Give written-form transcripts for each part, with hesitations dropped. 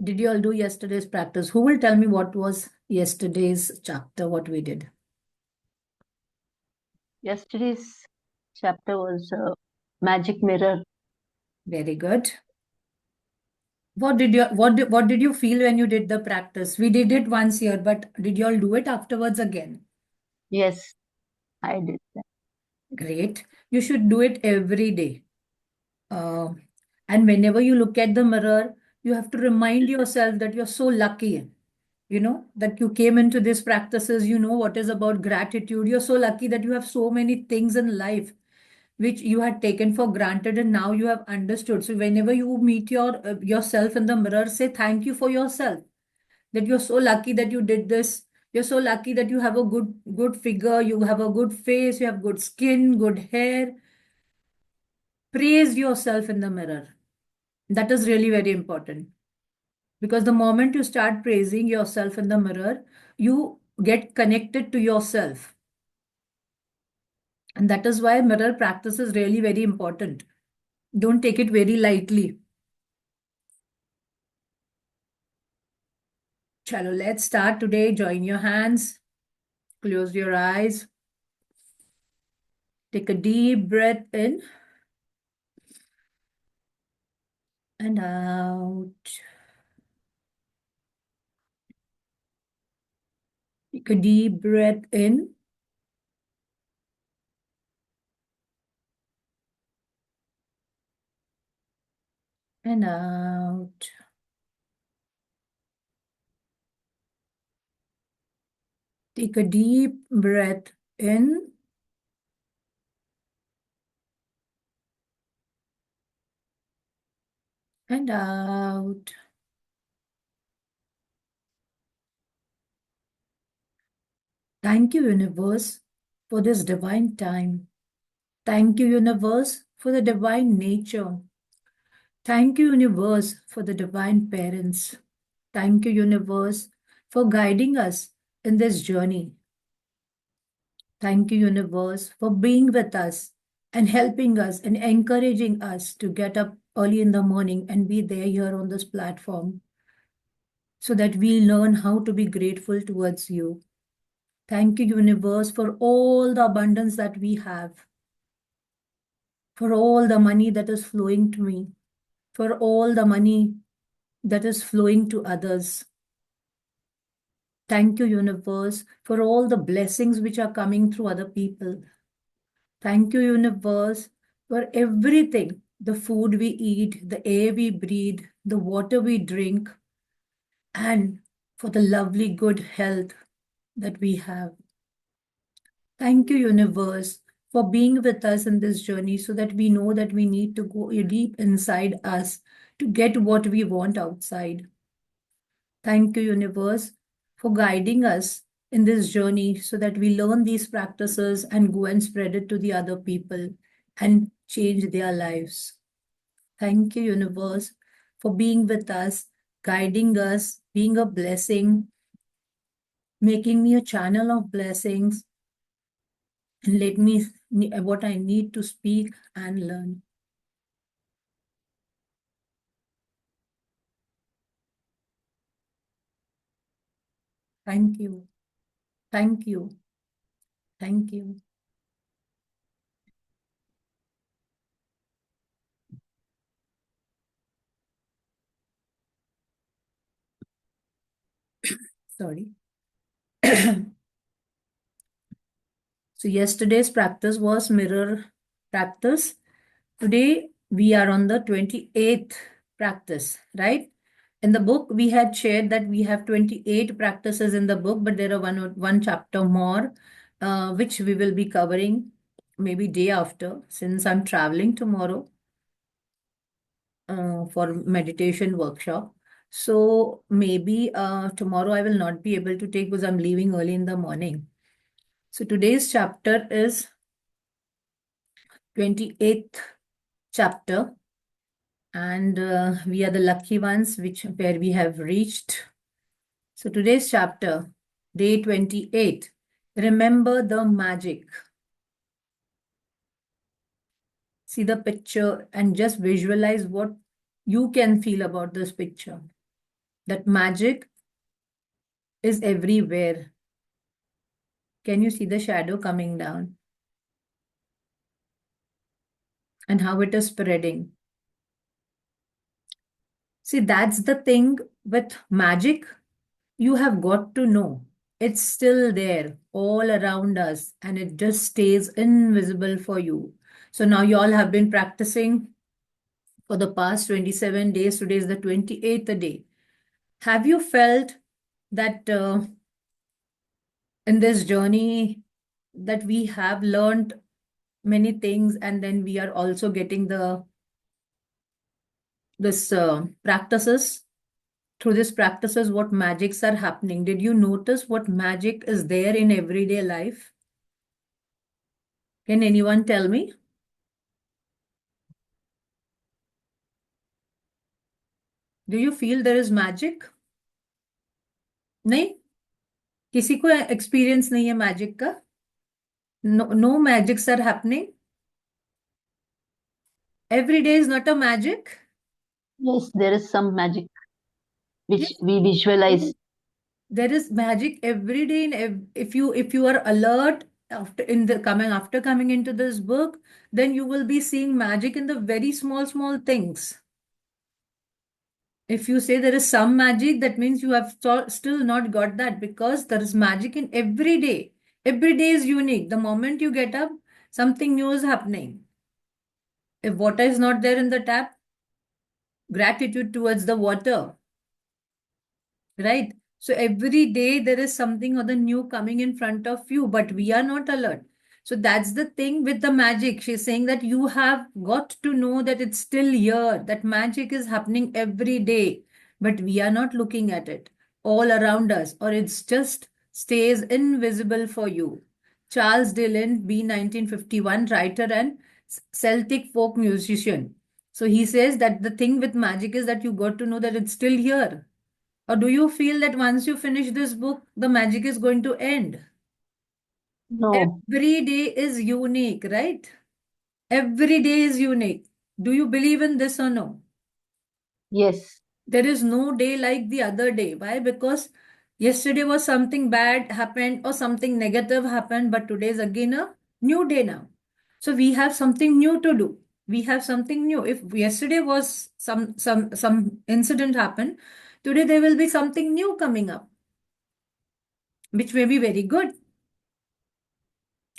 Did you all do yesterday's practice? Who will tell me what was yesterday's chapter, what we did? Yesterday's chapter was Magic Mirror. Very good. What did you feel when you did the practice? We did it once here, but did you all do it afterwards again? Yes, I did that. Great. You should do it every day. Uh, and whenever you look at the mirror, you have to remind yourself that you're so lucky, that you came into these practices, you know what is about gratitude. You're so lucky that you have so many things in life which you had taken for granted and now you have understood. So whenever you meet yourself in the mirror, say thank you for yourself, that you're so lucky that you did this. You're so lucky that you have a good figure, you have a good face, you have good skin, good hair. Praise yourself in the mirror. That is really very important. Because the moment you start praising yourself in the mirror, you get connected to yourself. And that is why mirror practice is really very important. Don't take it very lightly. Chalo, let's start today. Join your hands, close your eyes, take a deep breath in and out. Take a deep breath in and out. Take a deep breath in and out. Thank you, universe, for this divine time. Thank you, universe, for the divine nature. Thank you, universe, for the divine parents. Thank you, universe, for guiding us in this journey. Thank you, universe, for being with us and helping us and encouraging us to get up early in the morning and be there here on this platform so that we learn how to be grateful towards you. Thank you, universe, for all the abundance that we have, for all the money that is flowing to me, for all the money that is flowing to others. Thank you, universe, for all the blessings which are coming through other people. Thank you, universe, for everything, the food we eat, the air we breathe, the water we drink, and for the lovely good health that we have. Thank you, universe, for being with us in this journey so that we know that we need to go deep inside us to get what we want outside. Thank you, universe, for guiding us in this journey so that we learn these practices and go and spread it to the other people and change their lives. Thank you, universe, for being with us, guiding us, being a blessing, making me a channel of blessings, and let me what I need to speak and learn. Thank you. Thank you. Thank you. Sorry. So yesterday's practice was mirror practice. Today we are on the 28th practice, right? In the book, we had shared that we have 28 practices in the book, but there are one chapter more, which we will be covering maybe day after, since I'm traveling tomorrow for meditation workshop. So maybe tomorrow I will not be able to take because I'm leaving early in the morning. So today's chapter is 28th chapter, and we are the lucky ones where we have reached. So today's chapter, day 28, remember the magic. See the picture and just visualize what you can feel about this picture. that magic is everywhere. Can you see the shadow coming down and how it is spreading? See, that's the thing with magic. You have got to know it's still there all around us and it just stays invisible for you. So now you all have been practicing for the past 27 days. Today is the 28th day. Have you felt that in this journey that we have learned many things and then we are also getting the this practices through these practices what magics are happening? Did you notice what magic is there in everyday life? Can anyone tell me? Do you feel there is magic? नहीं, किसी को experience नहीं है magic का? No magics are happening. Every day is not a magic. Yes, there is some magic which Yes, we visualize. there is magic every day. If you are alert after coming into this book, then you will be seeing magic in the very small things. If you say there is some magic, that means you have still not got that, because there is magic in every day. Every day is unique. The moment you get up, something new is happening. If water is not there in the tap, gratitude towards the water, right? So every day there is something or the new coming in front of you, but we are not alert. So that's the thing with the magic. She's saying that you have got to know that it's still here, that magic is happening every day, but we are not looking at it all around us, or it's just stays invisible for you. Charles Dillon, B. 1951, writer and Celtic folk musician. So he says that the thing with magic is that you got to know that it's still here. Or do you feel that once you finish this book, the magic is going to end? No. Every day is unique, right? Every day is unique. Do you believe in this or no? Yes. There is no day like the other day. Why? Because yesterday was something bad happened or something negative happened, but today is again a new day now. So we have something new to do. We have something new. If yesterday was some incident happened, today there will be something new coming up, which may be very good.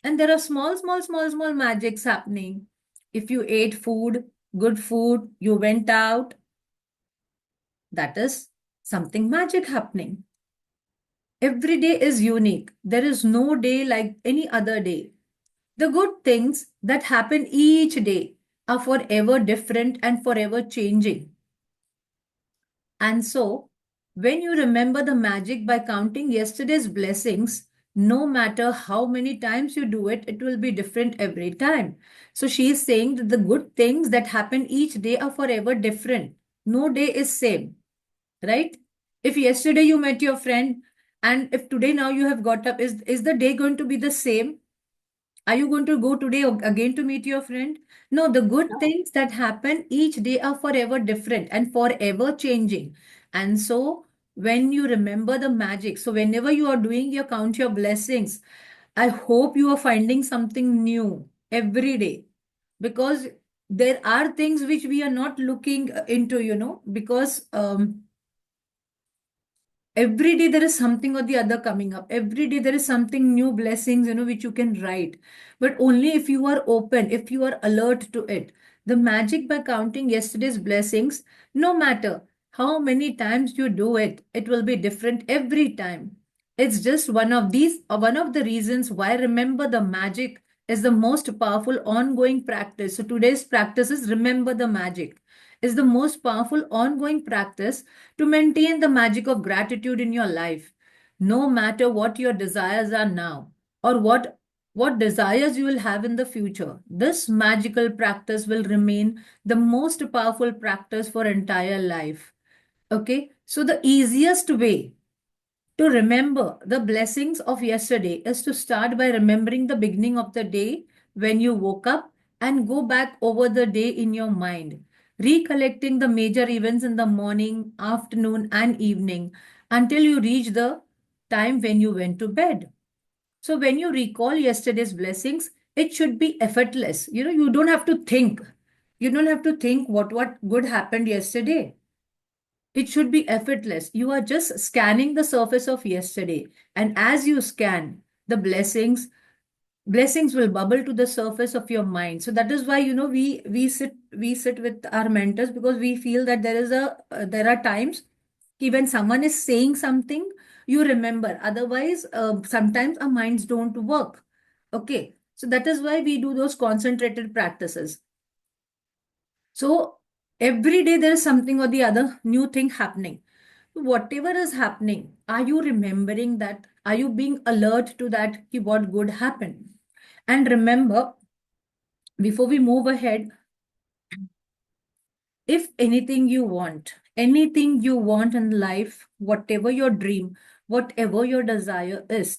And there are small magics happening. If you ate food, good food, you went out, that is something magic happening. Every day is unique. There is no day like any other day. The good things that happen each day are forever different and forever changing. And so, when you remember the magic by counting yesterday's blessings, no matter how many times you do it, it will be different every time. So, she is saying that the good things that happen each day are forever different. No day is same, right? If yesterday you met your friend and if today now you have got up, is the day going to be the same? Are you going to go today again to meet your friend? No, the good No. things that happen each day are forever different and forever changing. And so, when you remember the magic, so whenever you are doing your count your blessings, I hope you are finding something new every day, because there are things which we are not looking into, because every day there is something or the other coming up. Every day there is something new blessings, which you can write. But only if you are open, if you are alert to it. The magic by counting yesterday's blessings, no matter how many times you do it, it will be different every time. It's just one of the reasons why remember the magic is the most powerful ongoing practice. So today's practice is remember the magic is the most powerful ongoing practice to maintain the magic of gratitude in your life, no matter what your desires are now or what desires you will have in the future. This magical practice will remain the most powerful practice for entire life. Okay, so the easiest way to remember the blessings of yesterday is to start by remembering the beginning of the day when you woke up and go back over the day in your mind. recollecting the major events in the morning, afternoon, and evening until you reach the time when you went to bed. So when you recall yesterday's blessings, it should be effortless. You don't have to think. You don't have to think what good happened yesterday. It should be effortless. You are just scanning the surface of yesterday. And as you scan, the blessings will bubble to the surface of your mind. So that is why we sit with our mentors, because we feel that there are times when someone is saying something, you remember. Otherwise, sometimes our minds don't work. Okay, so that is why we do those concentrated practices. So every day there is something or the other new thing happening. Whatever is happening, are you remembering that? Are you being alert to that? What good happened? And remember, before we move ahead, if anything you want in life, whatever your dream, whatever your desire is,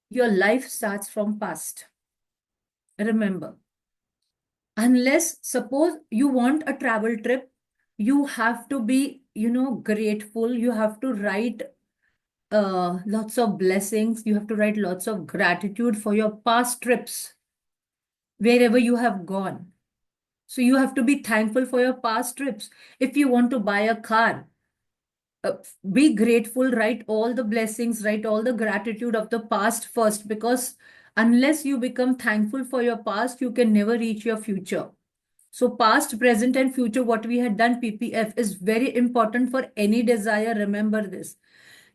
your life starts from past. Remember, unless suppose you want a travel trip, you have to be, grateful. You have to write lots of blessings. You have to write lots of gratitude for your past trips, wherever you have gone. So you have to be thankful for your past trips. If you want to buy a car, uh, be grateful, write all the blessings, write all the gratitude of the past first, because unless you become thankful for your past, you can never reach your future. So past, present, and future, what we had done, PPF, is very important for any desire. Remember this.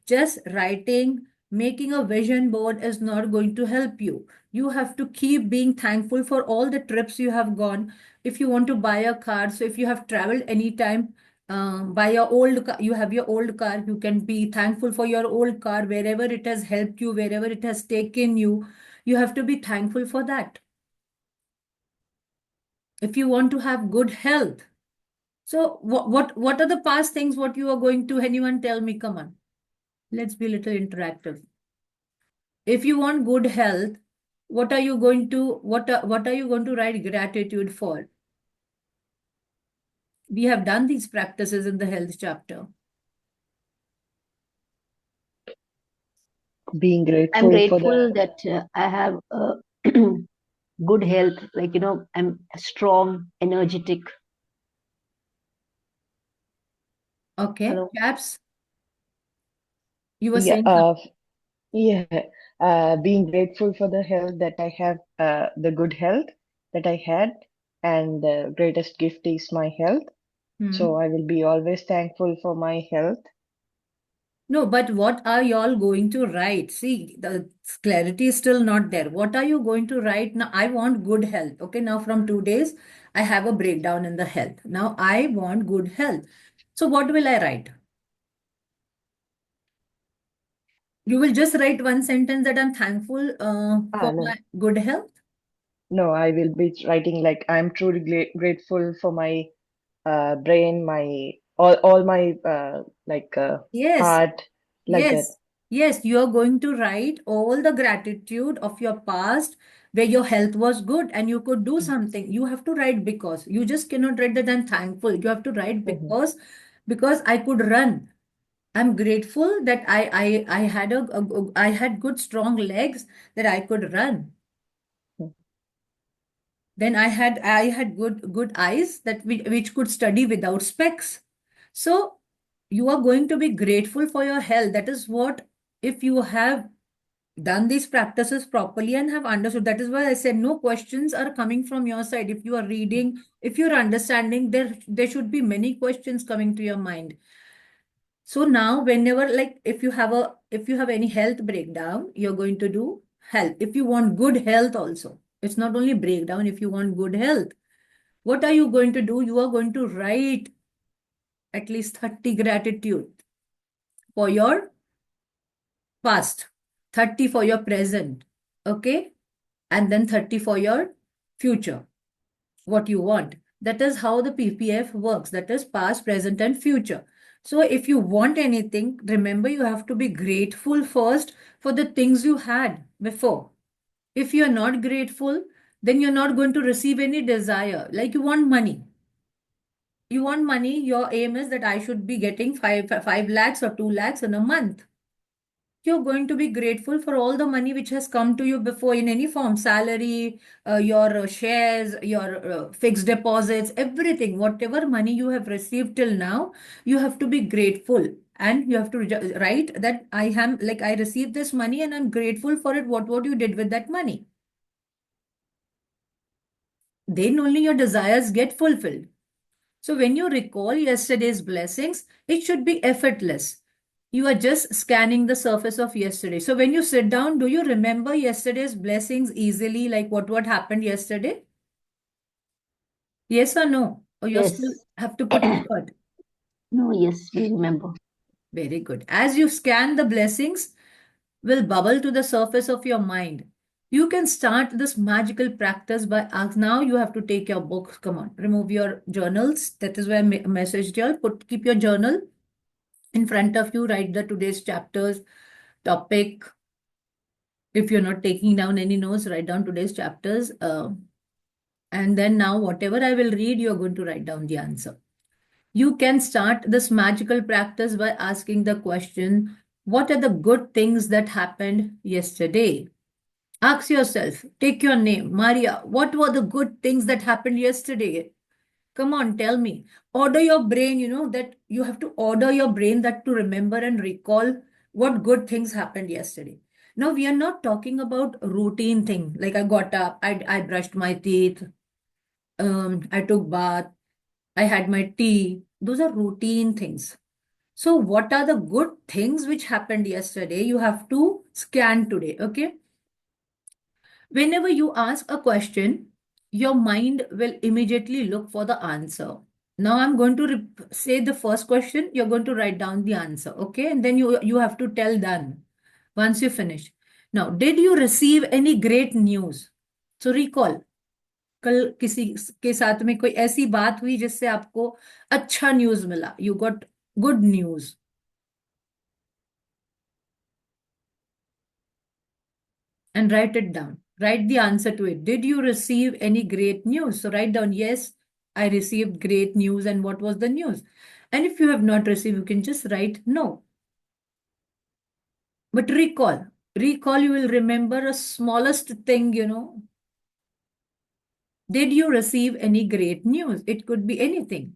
Just writing, making a vision board is not going to help you. You have to keep being thankful for all the trips you have gone. If you want to buy a car, so if you have traveled anytime, by your old car, you have your old car, you can be thankful for your old car, wherever it has helped you, wherever it has taken you. You have to be thankful for that. If you want to have good health, so what are the past things what you are going to, anyone tell me? Come on, let's be a little interactive. If you want good health, what are you going to write gratitude for? We have done these practices in the health chapter. Being I'm grateful for the grateful that I have good health. Like, I'm strong, energetic. Okay, Hello. Caps, you were yeah saying something. yeah being grateful for the health that I have, the good health that I had, and the greatest gift is my health. Hmm. So I will be always thankful for my health. No, but what are y'all going to write? See, the clarity is still not there. What are you going to write? Now, I want good health. Okay, now from 2 days, I have a breakdown in the health. Now, I want good health. So, what will I write? You will just write one sentence that I'm thankful for No, my good health. no, I will be writing like I'm truly grateful for my brain, my all my Yes, heart, like that. yes, yes. You are going to write all the gratitude of your past where your health was good and you could do something. You have to write because you just cannot write that I'm thankful. You have to write Mhm. because I could run. I'm grateful that I had I had good strong legs that I could run. Then I had good eyes which could study without specs. So you are going to be grateful for your health. That is what, if you have done these practices properly and have understood. That is why I said no questions are coming from your side. If you are reading, if you're understanding, there should be many questions coming to your mind. So now whenever, like, if you have any health breakdown, you're going to do health. If you want good health also, it's not only breakdown. If you want good health, what are you going to do? You are going to write at least 30 gratitude for your past, 30 for your present, okay? And then 30 for your future, what you want. That is how the PPF works. That is past, present, and future. So if you want anything, remember you have to be grateful first for the things you had before. If you're not grateful, then you're not going to receive any desire. Like you want money. You want money, your aim is that I should be getting 5 lakhs or 2 lakhs in a month. You're going to be grateful for all the money which has come to you before in any form, salary, your shares, your fixed deposits, everything, whatever money you have received till now, you have to be grateful. And you have to write that I am like, I received this money and I'm grateful for it. What you did with that money? Then only your desires get fulfilled. So when you recall yesterday's blessings, it should be effortless. You are just scanning the surface of yesterday. So when you sit down, do you remember yesterday's blessings easily, like what happened yesterday? Yes or no? Or you still Yes. have to put effort? No, yes, we remember. Very good. As you scan the blessings, will bubble to the surface of your mind. You can start this magical practice by now you have to take your books. Come on, remove your journals. That is why I messaged you all. Keep your journal in front of you. Write the today's chapters, topic. If you're not taking down any notes, write down today's chapters. And then now whatever I will read, you're going to write down the answer. You can start this magical practice by asking the question, what are the good things that happened yesterday? Ask yourself, take your name, Maria, what were the good things that happened yesterday? Come on, tell me. Order your brain, that you have to order your brain that to remember and recall what good things happened yesterday. Now, we are not talking about routine thing, like I got up, I brushed my teeth, I took bath, I had my tea. Those are routine things. So, what are the good things which happened yesterday? You have to scan today, okay? Whenever you ask a question, your mind will immediately look for the answer. Now I'm going to say the first question, you're going to write down the answer, okay? And then you have to tell done once you finish. Now, did you receive any great news? So recall, कल किसी के साथ में कोई ऐसी बात हुई जिससे आपको अच्छा न्यूज मिला, you got good news. And write it down. Write the answer to it. Did you receive any great news? So write down, yes, I received great news. And what was the news? And if you have not received, you can just write no. But recall, you will remember a smallest thing, Did you receive any great news? It could be anything.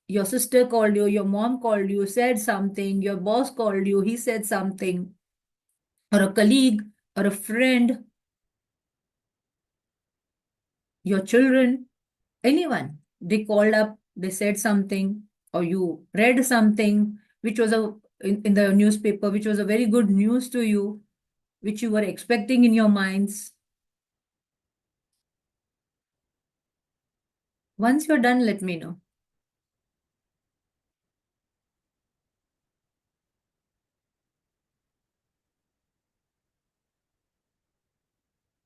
Your sister called you, your mom called you, said something, your boss called you, he said something, or a colleague, or a friend, your children, anyone. They called up, they said something, or you read something which was in the newspaper, which was a very good news to you, which you were expecting in your minds. Once you're done, let me know.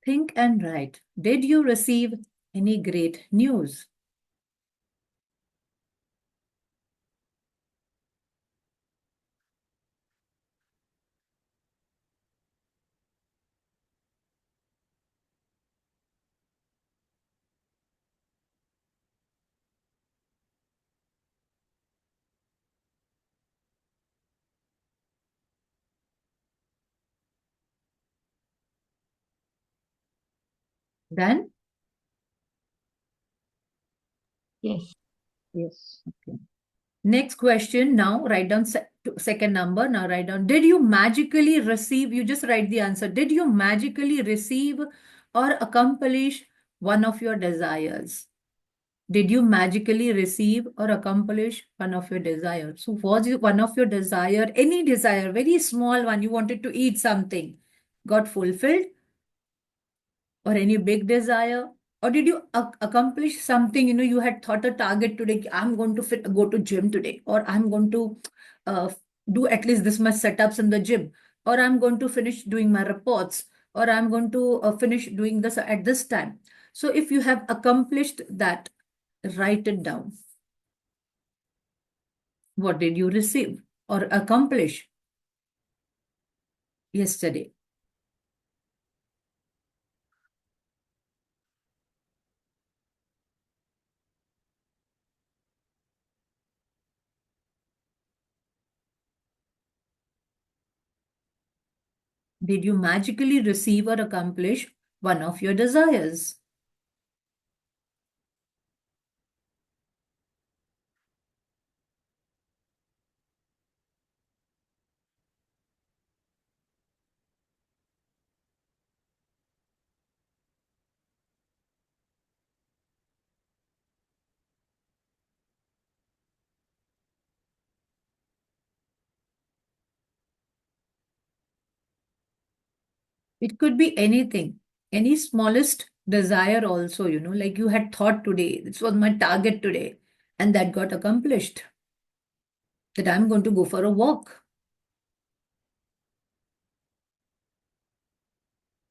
Think and write. Did you receive any great news? Done? Yes. Yes. Okay. Next question. Now write down second number. Now write down, did you magically receive? You just write the answer. Did you magically receive or accomplish one of your desires? Did you magically receive or accomplish one of your desires? So was it one of your desire, any desire, very small one, you wanted to eat something, got fulfilled? Or any big desire? Or did you accomplish something, you had thought a target today, I'm going to go to gym today, or I'm going to uh, do at least this much setups in the gym, or I'm going to finish doing my reports, or I'm going to finish doing this at this time. So if you have accomplished that, write it down. What did you receive or accomplish yesterday? Did you magically receive or accomplish one of your desires? It could be anything, any smallest desire also, like you had thought today, this was my target today, and that got accomplished. That I'm going to go for a walk,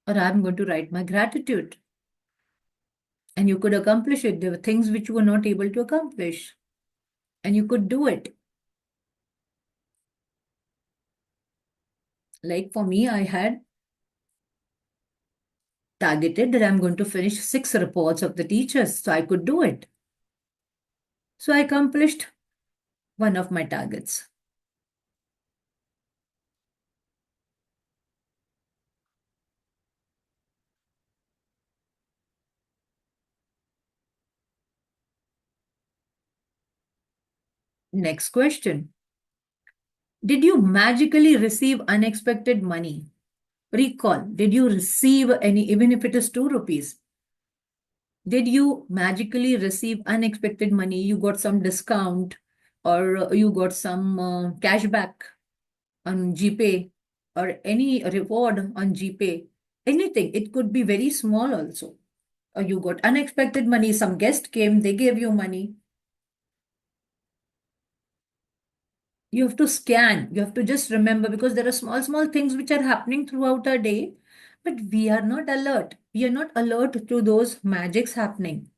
or I'm going to write my gratitude. And you could accomplish it. There were things which you were not able to accomplish, and you could do it. Like for me, I had targeted that I'm going to finish 6 reports of the teachers, so I could do it. So I accomplished one of my targets. Next question. Did you magically receive unexpected money? Recall, did you receive any, even if it is 2 rupees? Did you magically receive unexpected money? You got some discount or you got some cashback on GPay or any reward on GPay. Anything. It could be very small also. Or you got unexpected money. Some guest came, they gave you money. You have to scan. You have to just remember because there are small, small things which are happening throughout our day, but we are not alert. We are not alert to those magics happening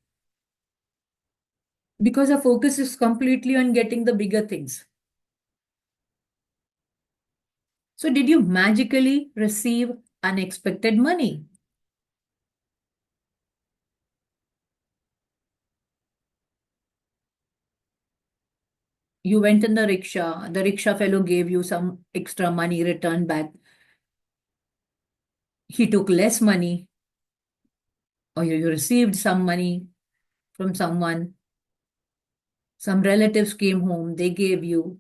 because our focus is completely on getting the bigger things. So, did you magically receive unexpected money? You went in the rickshaw fellow gave you some extra money, returned back. He took less money, or you received some money from someone. Some relatives came home, they gave you.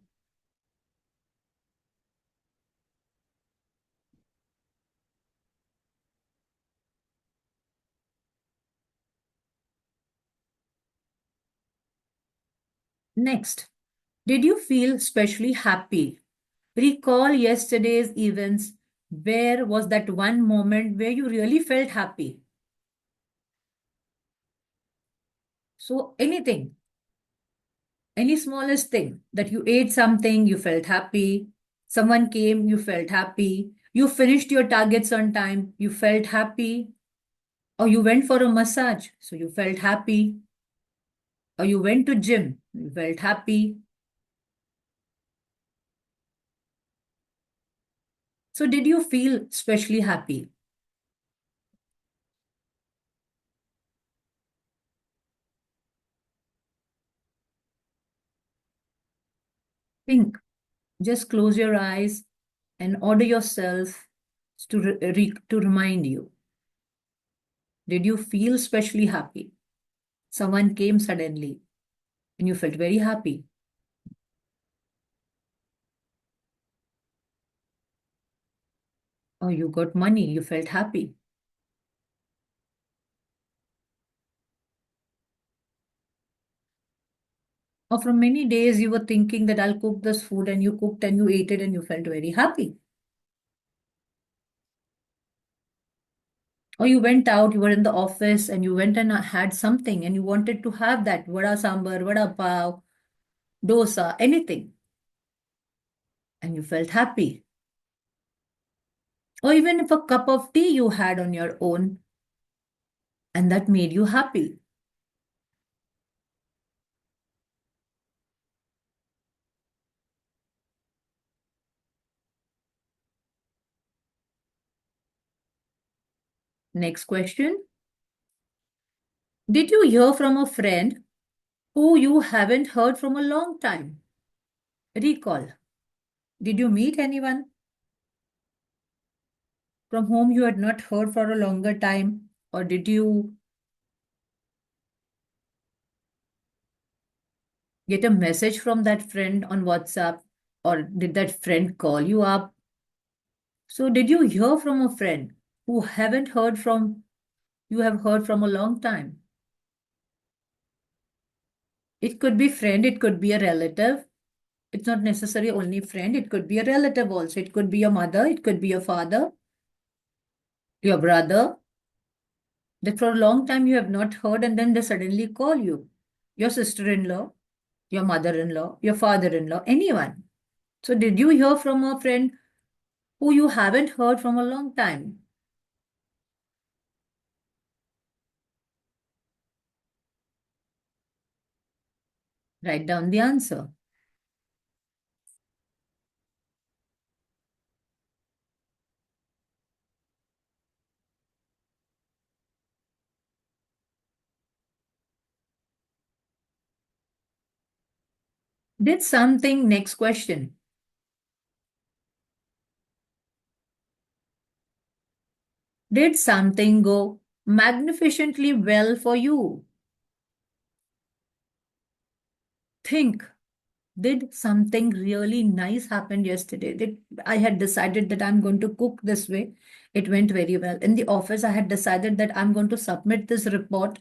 Next, did you feel especially happy? Recall yesterday's events. Where was that one moment where you really felt happy? So, anything, any smallest thing that you ate something, you felt happy. Someone came, you felt happy. You finished your targets on time, you felt happy. Or you went for a massage, so you felt happy. Or you went to gym, you felt happy. So, did you feel especially happy? Think. Just close your eyes and order yourself to remind you. Did you feel especially happy? Someone came suddenly and you felt very happy. Or you got money, you felt happy. Or from many days you were thinking that I'll cook this food and you cooked and you ate it and you felt very happy. Or you went out, you were in the office and you went and had something and you wanted to have that vada sambar, vada pav, dosa, anything. And you felt happy. Or even if a cup of tea you had on your own and that made you happy. Next question. Did you hear from a friend who you haven't heard from a long time? Recall. Did you meet anyone? from whom you had not heard for a longer time? Or did you get a message from that friend on WhatsApp? Or did that friend call you up? So, did you hear from a friend who haven't heard from you have heard from a long time? It could be friend, it could be a relative. It's not necessarily only friend, it could be a relative also. It could be your mother, it could be your father, your brother, that for a long time you have not heard and then they suddenly call you. Your sister-in-law, your mother-in-law, your father-in-law, anyone. So did you hear from a friend who you haven't heard from a long time? Write down the answer. Did something, next question. Did something go magnificently well for you? Think, did something really nice happen yesterday? Did I had decided that I'm going to cook this way? It went very well. In the office, I had decided that I'm going to submit this report.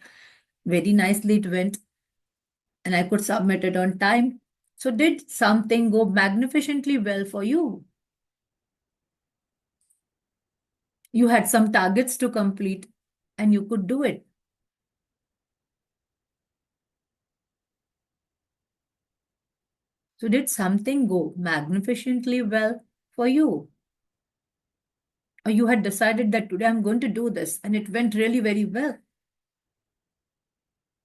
Very nicely it went, and I could submit it on time. So did something go magnificently well for you? You had some targets to complete and you could do it. So did something go magnificently well for you? Or you had decided that today I'm going to do this and it went really very well.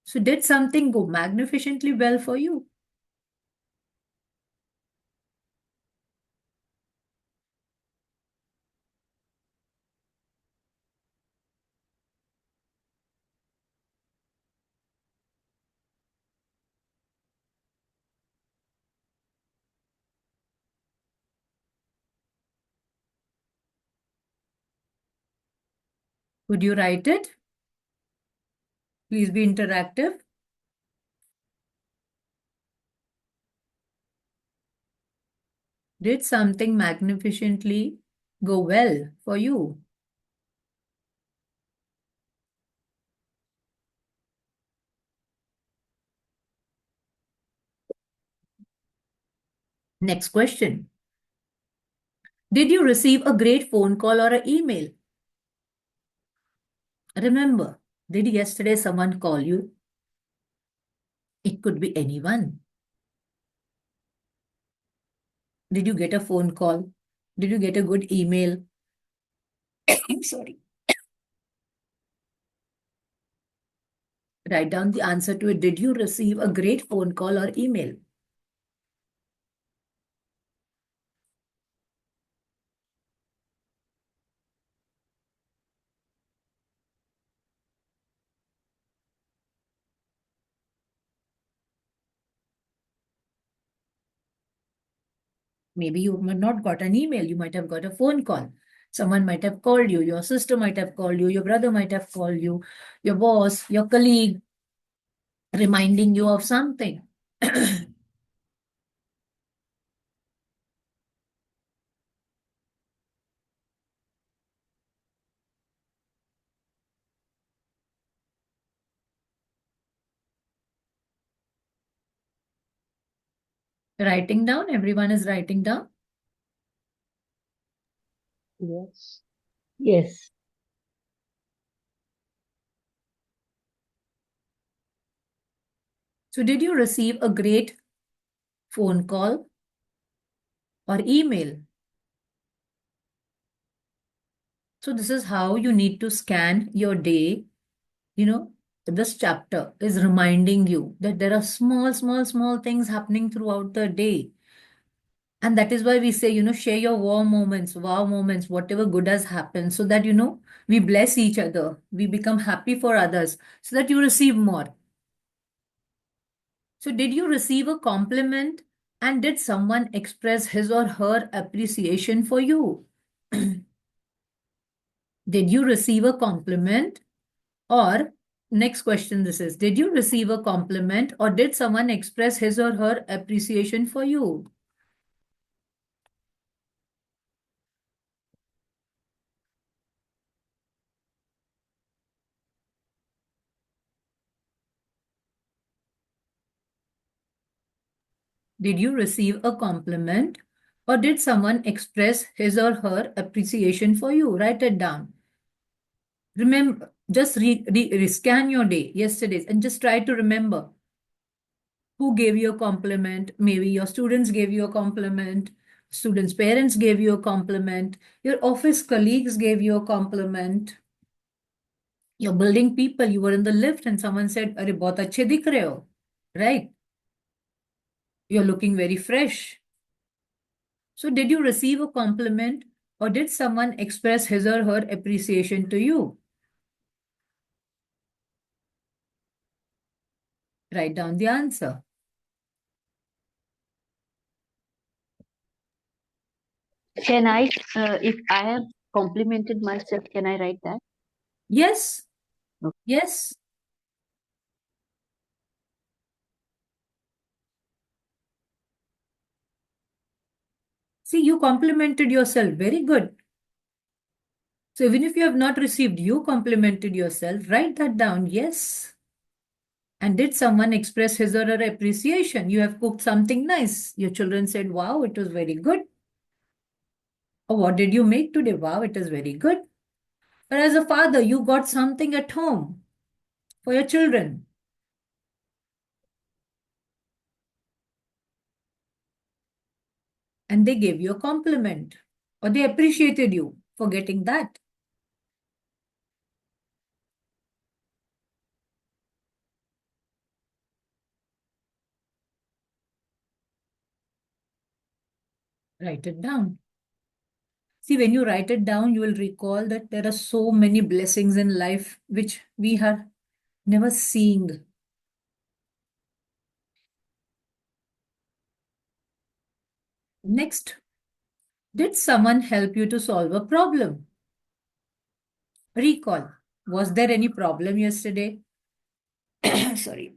So did something go magnificently well for you? Would you write it? Please be interactive. Did something magnificently go well for you? Next question. Did you receive a great phone call or an email? Remember, did yesterday someone call you? It could be anyone. Did you get a phone call? Did you get a good email? I'm sorry. Write down the answer to it. Did you receive a great phone call or email? Maybe you might not got an email. You might have got a phone call. Someone might have called you. Your sister might have called you. Your brother might have called you. Your boss, your colleague, reminding you of something. Writing down. Everyone is writing down. Yes. Yes. So did you receive a great phone call or email? So this is how you need to scan your day. You know, this chapter is reminding you that there are small, small, small things happening throughout the day. And that is why we say, share your wow moments, whatever good has happened, so that, we bless each other. We become happy for others so that you receive more. So, did you receive a compliment and did someone express his or her appreciation for you? Did you receive a compliment? Or next question this is, did you receive a compliment or did someone express his or her appreciation for you? Did you receive a compliment or did someone express his or her appreciation for you? Write it down. Remember, just scan your day, yesterday's, and just try to remember who gave you a compliment. Maybe your students gave you a compliment, students' parents gave you a compliment, your office colleagues gave you a compliment, your building people, you were in the lift and someone said, Arey, bahut achhe dikh rahe ho, right? You're looking very fresh. So, did you receive a compliment or did someone express his or her appreciation to you? Write down the answer. Can I, if I have complimented myself, can I write that? Yes. Okay. Yes. See, you complimented yourself. Very good. So even if you have not received, you complimented yourself. Write that down. Yes. And did someone express his or her appreciation? You have cooked something nice. Your children said, wow, it was very good. Or what did you make today? Wow, it is very good. Or as a father, you got something at home for your children. And they gave you a compliment. Or they appreciated you for getting that. Write it down. See, when you write it down, you will recall that there are so many blessings in life which we are never seeing. Next, did someone help you to solve a problem? Recall. Was there any problem yesterday? Sorry.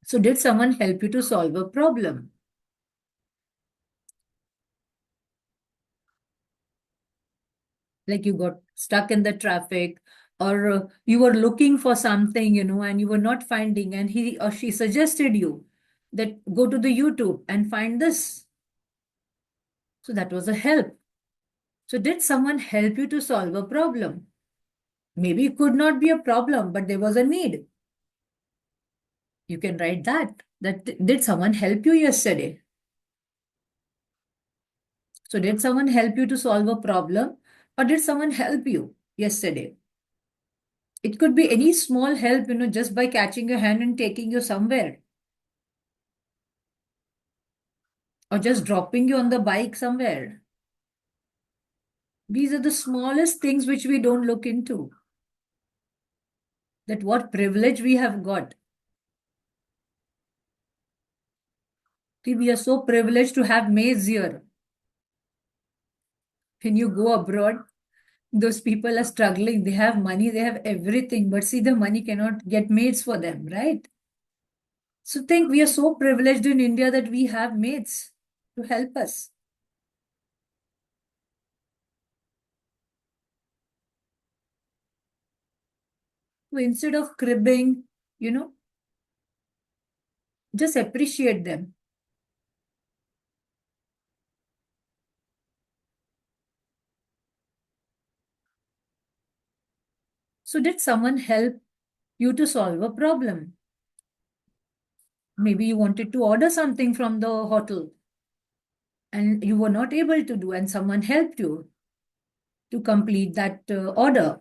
So, did someone help you to solve a problem? Like you got stuck in the traffic, or you were looking for something, and you were not finding, and he or she suggested you that go to the YouTube and find this. So, that was a help. So, did someone help you to solve a problem? Maybe it could not be a problem, but there was a need. You can write that. Did someone help you yesterday? So, did someone help you to solve a problem or did someone help you yesterday? It could be any small help, just by catching your hand and taking you somewhere or just dropping you on the bike somewhere. These are the smallest things which we don't look into. That what privilege we have got. See, we are so privileged to have maids here. When you go abroad, those people are struggling. They have money, they have everything, but see, the money cannot get maids for them, right? So think we are so privileged in India that we have maids to help us. So instead of cribbing, just appreciate them. So did someone help you to solve a problem? Maybe you wanted to order something from the hotel and you were not able to do, and someone helped you to complete that order.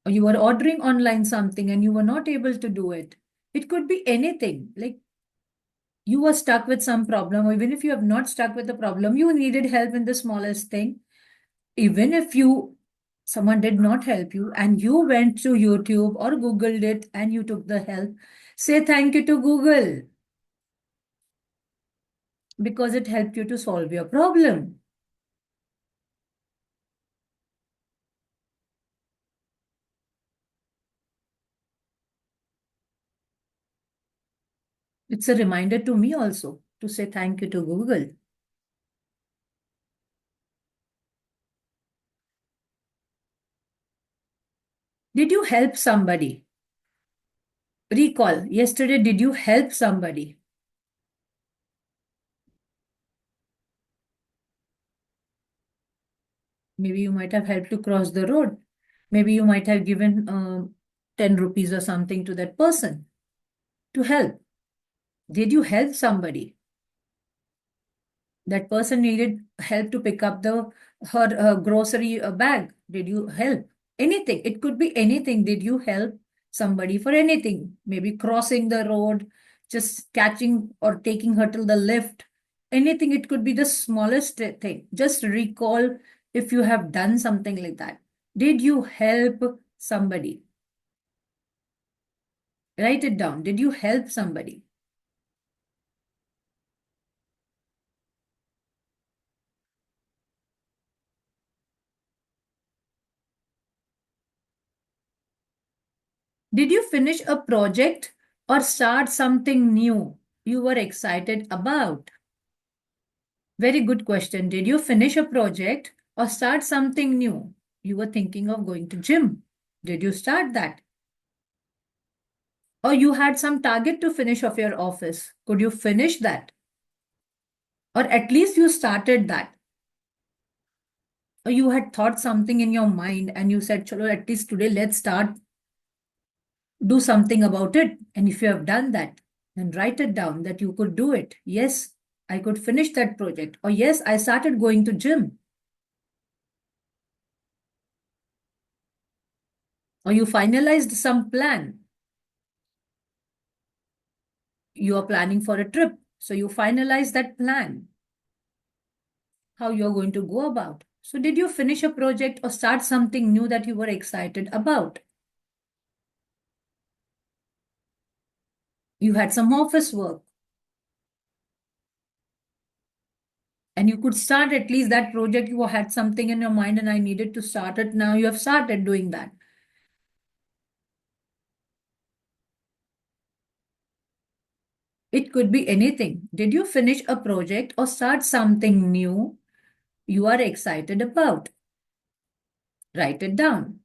Or you were ordering online something and you were not able to do it. It could be anything. Like you were stuck with some problem, or even if you have not stuck with the problem, you needed help in the smallest thing. Even if someone did not help you and you went to YouTube or Googled it and you took the help, say thank you to Google because it helped you to solve your problem. It's a reminder to me also to say thank you to Google. Did you help somebody? Recall, yesterday, did you help somebody? Maybe you might have helped to cross the road. Maybe you might have given 10 rupees or something to that person to help. Did you help somebody? That person needed help to pick up her grocery bag. Did you help? Anything. It could be anything. Did you help somebody for anything? Maybe crossing the road, just catching or taking her to the lift. Anything. It could be the smallest thing. Just recall if you have done something like that. Did you help somebody? Write it down. Did you help somebody? Did you finish a project or start something new you were excited about? Very good question. Did you finish a project or start something new? You were thinking of going to gym. Did you start that? Or you had some target to finish of your office. Could you finish that? Or at least you started that. Or you had thought something in your mind and you said, chalo, at least today let's start, do something about it. And if you have done that, then write it down that you could do it. Yes, I could finish that project. Or yes, I started going to gym. Or you finalized some plan. You are planning for a trip. So you finalize that plan, how you're going to go about. So did you finish a project or start something new that you were excited about? You had some office work and you could start at least that project. You had something in your mind and I needed to start it. Now you have started doing that. It could be anything. Did you finish a project or start something new you are excited about? Write it down.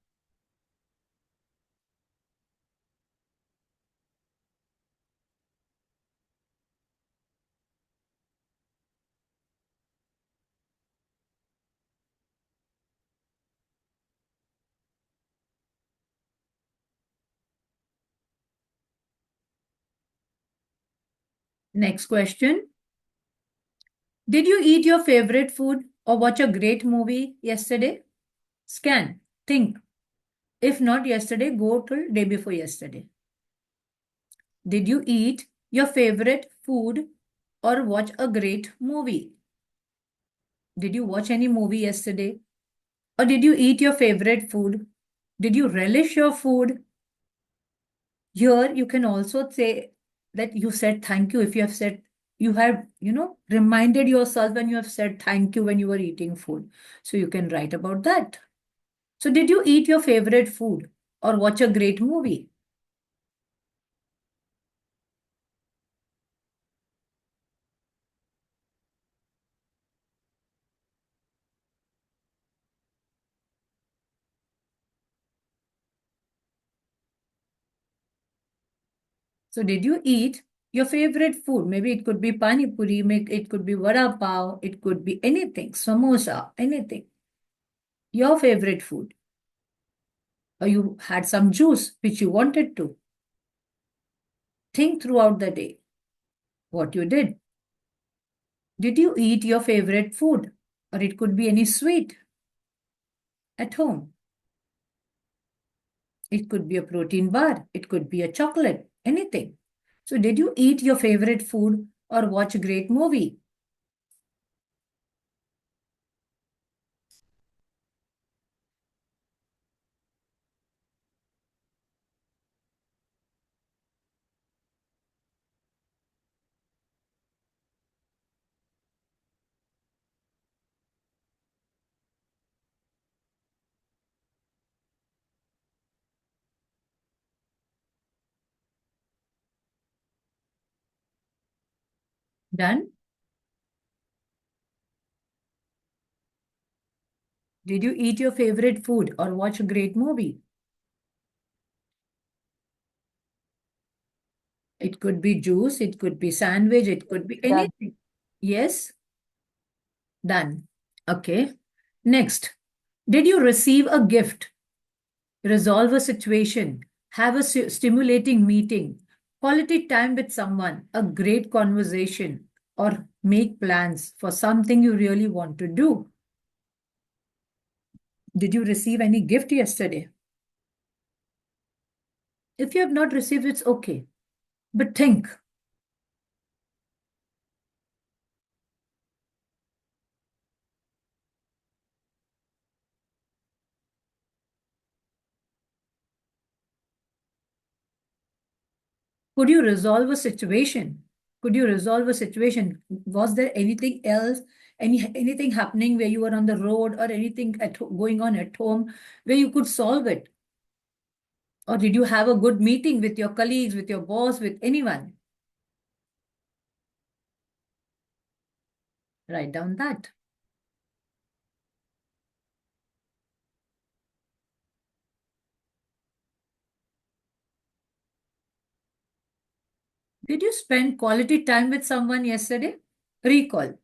Next question. Did you eat your favorite food or watch a great movie yesterday? Scan. Think. If not yesterday, go till day before yesterday. Did you eat your favorite food or watch a great movie? Did you watch any movie yesterday? Or did you eat your favorite food? Did you relish your food? Here, you can also say that you said thank you. If you have said, you have, reminded yourself when you have said thank you when you were eating food. So you can write about that. So did you eat your favorite food or watch a great movie? So did you eat your favorite food? Maybe it could be pani puri, it could be vada pav, it could be anything, samosa, anything. Your favorite food. Or you had some juice which you wanted to. Think throughout the day what you did. Did you eat your favorite food? Or it could be any sweet at home. It could be a protein bar. It could be a chocolate, anything. So did you eat your favorite food or watch a great movie? Done? Did you eat your favorite food or watch a great movie? It could be juice, it could be sandwich, it could be Done. anything. Yes? Done. Okay. Next, did you receive a gift, resolve a situation, have a stimulating meeting, quality time with someone, a great conversation, or make plans for something you really want to do? Did you receive any gift yesterday? If you have not received, it's okay. But think, could you resolve a situation? Could you resolve a situation? Was there anything else, anything happening where you were on the road or anything going on at home where you could solve it? Or did you have a good meeting with your colleagues, with your boss, with anyone? Write down that. Did you spend quality time with someone yesterday? Recall.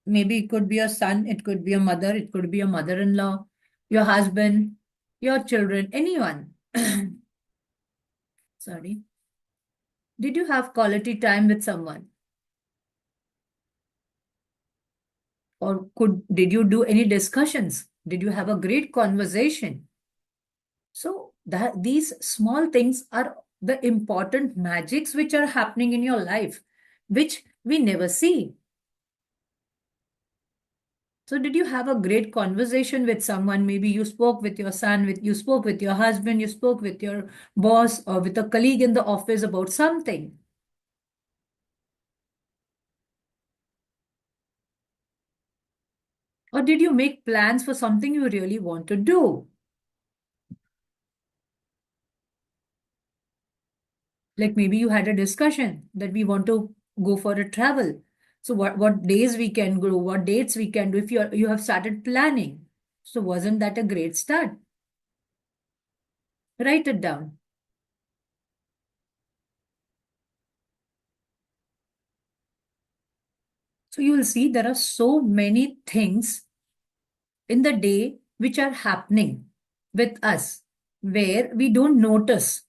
Maybe it could be your son, it could be your mother, it could be your mother-in-law, your husband, your children, anyone. Sorry. Did you have quality time with someone? Or did you do any discussions? Did you have a great conversation? So that these small things are the important magics which are happening in your life, which we never see. So did you have a great conversation with someone? Maybe you spoke with your son, you spoke with your husband, you spoke with your boss or with a colleague in the office about something. Or did you make plans for something you really want to do? Like maybe you had a discussion that we want to go for a travel. So what days we can go, what dates we can do if you have started planning. So wasn't that a great start? Write it down. So you will see there are so many things in the day which are happening with us where we don't notice.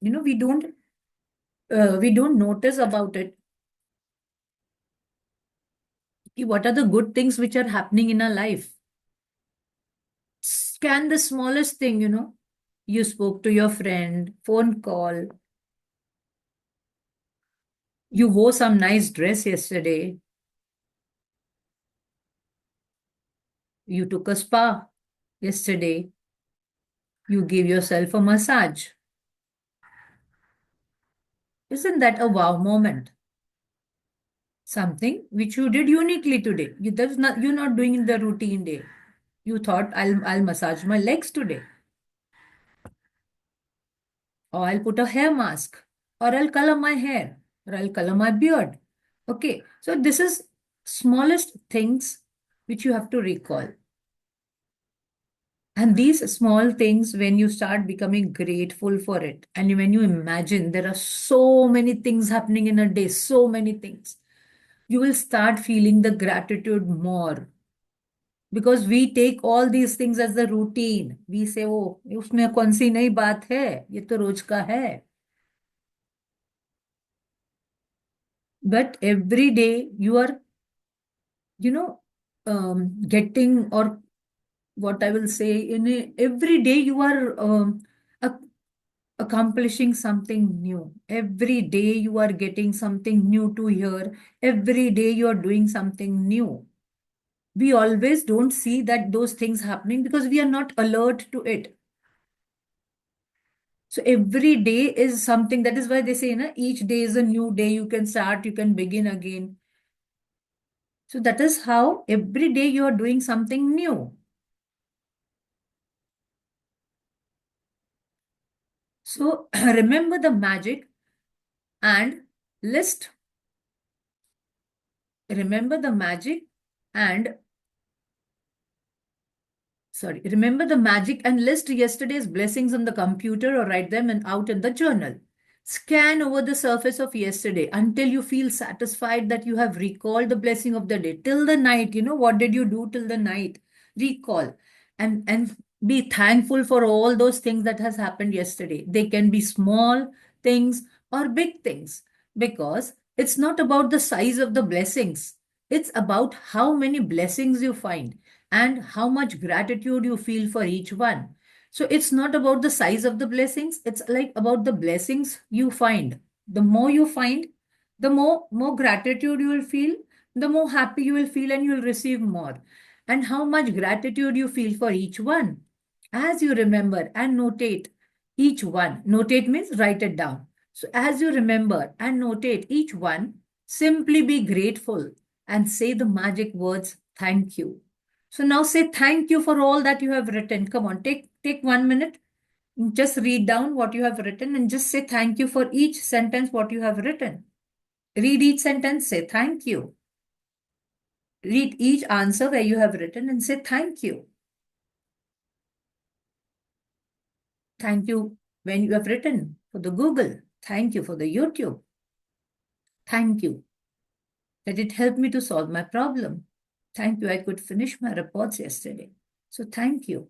You know, we don't notice about it. What are the good things which are happening in our life? Scan the smallest thing, You spoke to your friend, phone call. You wore some nice dress yesterday. You took a spa yesterday. You gave yourself a massage. Isn't that a wow moment? Something which you did uniquely today. You're not doing in the routine day. You thought I'll massage my legs today. Or I'll put a hair mask. Or I'll color my hair. Or I'll color my beard. Okay. So this is smallest things which you have to recall. And these small things, when you start becoming grateful for it, and when you imagine there are so many things happening in a day, so many things, you will start feeling the gratitude more. Because we take all these things as the routine. We say, oh, उसमें कौन सी नई बात है? ये तो रोज का है. But every day you are, you know, getting, or what I will say, every day you are ac- accomplishing something new. Every day you are getting something new to hear. Every day you are doing something new. We always don't see that those things happening because we are not alert to it. So every day is something. That is why they say, each day is a new day. You can start, you can begin again. So that is how every day you are doing something new. So remember the magic and list remember the magic and remember the magic and list yesterday's blessings on the computer or write them out in the journal. Scan over the surface of yesterday until you feel satisfied that you have recalled the blessing of the day till the night. What did you do till the night? Recall and be thankful for all those things that has happened yesterday. They can be small things or big things, because it's not about the size of the blessings. It's about how many blessings you find and how much gratitude you feel for each one. So it's not about the size of the blessings, it's like about the blessings you find. The more you find, the more gratitude you will feel, the more happy you will feel, and you will receive more. And how much gratitude you feel for each one. As you remember and notate each one, notate means write it down. So as you remember and notate each one, simply be grateful and say the magic words, thank you. So now say thank you for all that you have written. Come on, take 1 minute. Just read down what you have written and just say thank you for each sentence what you have written. Read each sentence, say thank you. Read each answer where you have written and say thank you. Thank you when you have written for the Google. Thank you for the YouTube. Thank you that it helped me to solve my problem. Thank you, I could finish my reports yesterday. So thank you.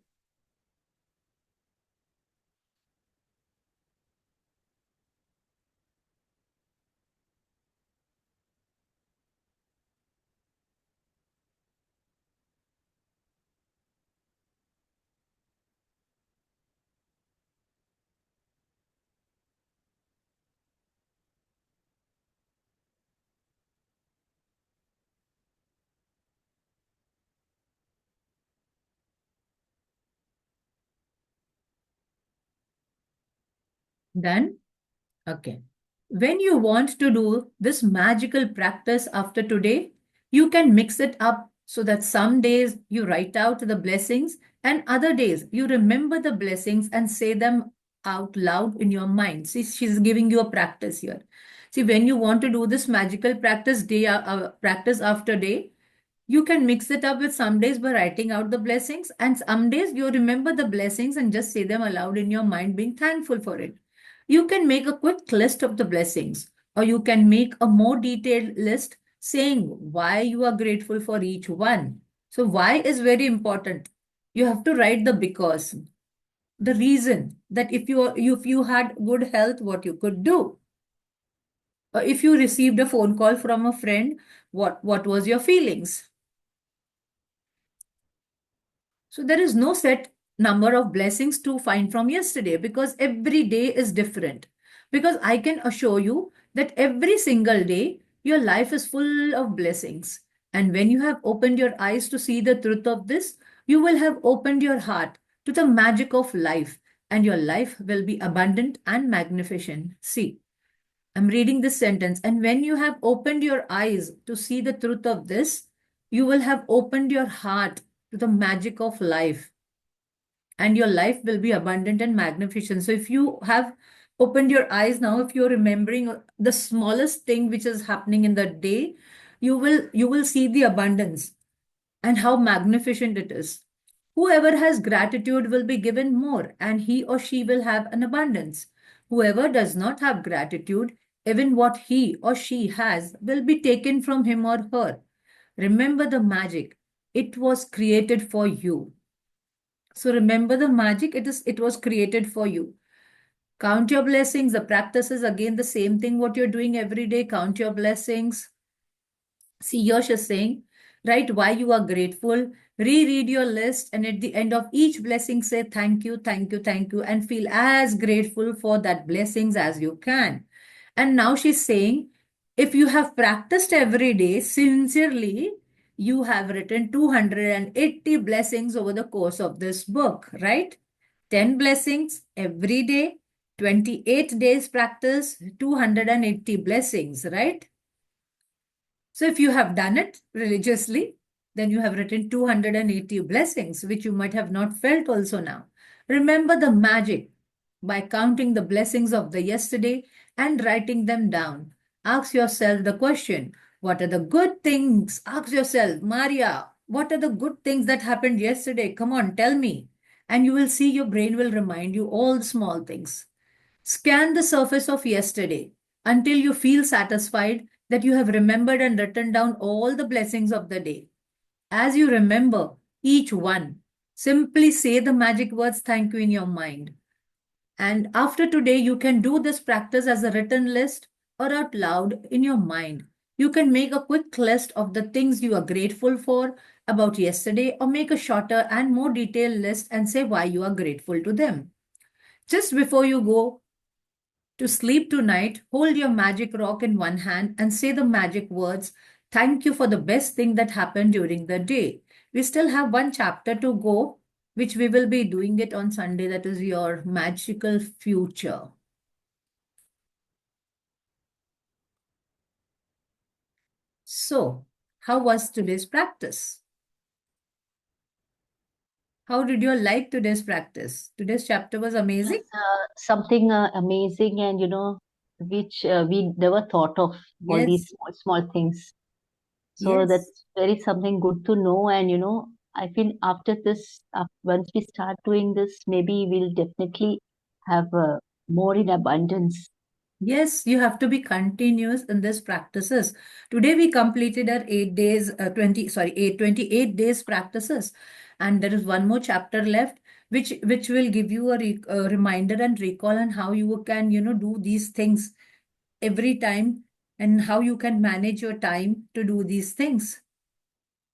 Done? Okay. When you want to do this magical practice after today, you can mix it up so that some days you write out the blessings and other days you remember the blessings and say them out loud in your mind. See, she's giving you a practice here. See, when you want to do this magical practice practice after day, you can mix it up with some days by writing out the blessings, and some days you remember the blessings and just say them aloud in your mind, being thankful for it. You can make a quick list of the blessings, or you can make a more detailed list saying why you are grateful for each one. So, why is very important. You have to write the because, the reason that if you had good health, what you could do. Or if you received a phone call from a friend, what was your feelings? So there is no set number of blessings to find from yesterday, because every day is different. Because I can assure you that every single day, your life is full of blessings. And when you have opened your eyes to see the truth of this, you will have opened your heart to the magic of life, and your life will be abundant and magnificent. See, I'm reading this sentence. And when you have opened your eyes to see the truth of this, you will have opened your heart to the magic of life, and your life will be abundant and magnificent. So if you have opened your eyes now, if you're remembering the smallest thing which is happening in the day, you will see the abundance and how magnificent it is. Whoever has gratitude will be given more, and he or she will have an abundance. Whoever does not have gratitude, even what he or she has will be taken from him or her. Remember the magic. It was created for you. So remember the magic. It was created for you. Count your blessings. The practice is again the same thing what you're doing every day. Count your blessings. See, Yash is saying, write why you are grateful, reread your list, and at the end of each blessing, say thank you, thank you, thank you, and feel as grateful for that blessings as you can. And now she's saying, if you have practiced every day sincerely, you have written 280 blessings over the course of this book, right? 10 blessings every day, 28 days practice, 280 blessings, right? So if you have done it religiously, then you have written 280 blessings, which you might have not felt also now. Remember the magic by counting the blessings of the yesterday and writing them down. Ask yourself the question, What are the good things? Ask yourself, Maria, what are the good things that happened yesterday? Come on, tell me. And you will see your brain will remind you all the small things. Scan the surface of yesterday until you feel satisfied that you have remembered and written down all the blessings of the day. As you remember each one, simply say the magic words thank you in your mind. And after today, you can do this practice as a written list or out loud in your mind. You can make a quick list of the things you are grateful for about yesterday, or make a shorter and more detailed list and say why you are grateful to them. Just before you go to sleep tonight, hold your magic rock in one hand and say the magic words, thank you for the best thing that happened during the day. We still have one chapter to go, which we will be doing it on Sunday. That is your magical future. So, how was today's practice? How did you like today's practice? Today's chapter was amazing. Something amazing, and which we never thought of, all these Yes, small things. So yes. that's very something good to know. And I feel after this, once we start doing this, maybe we'll definitely have more in abundance. Yes, you have to be continuous in this practices. Today we completed our 8 days, 28 days practices. And there is one more chapter left, which will give you a reminder and recall on how you can, do these things every time and how you can manage your time to do these things.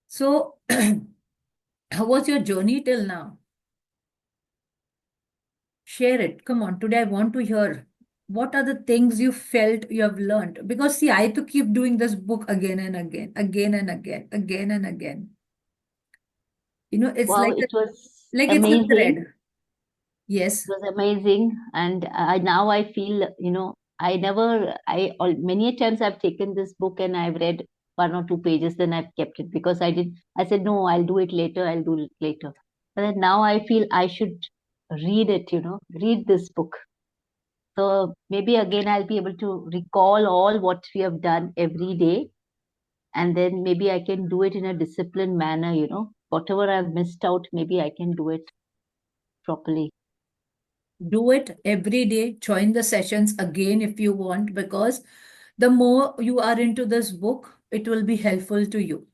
So, how was your journey till now? Share it. Come on. Today I want to hear what are the things you felt you have learned. Because see, I have to keep doing this book again and again, again and again, again and again. It's Wow, like it was like it's a amazing. thread. Yes. It was amazing, and now I feel, many a times I've taken this book and I've read 1 or 2 pages, then I've kept it because I said, no, I'll do it later, I'll do it later. But then now I feel I should read it, read this book. So maybe again I'll be able to recall all what we have done every day, and then maybe I can do it in a disciplined manner, whatever I've missed out, maybe I can do it properly. Do it every day. Join the sessions again if you want, because the more you are into this book, it will be helpful to you.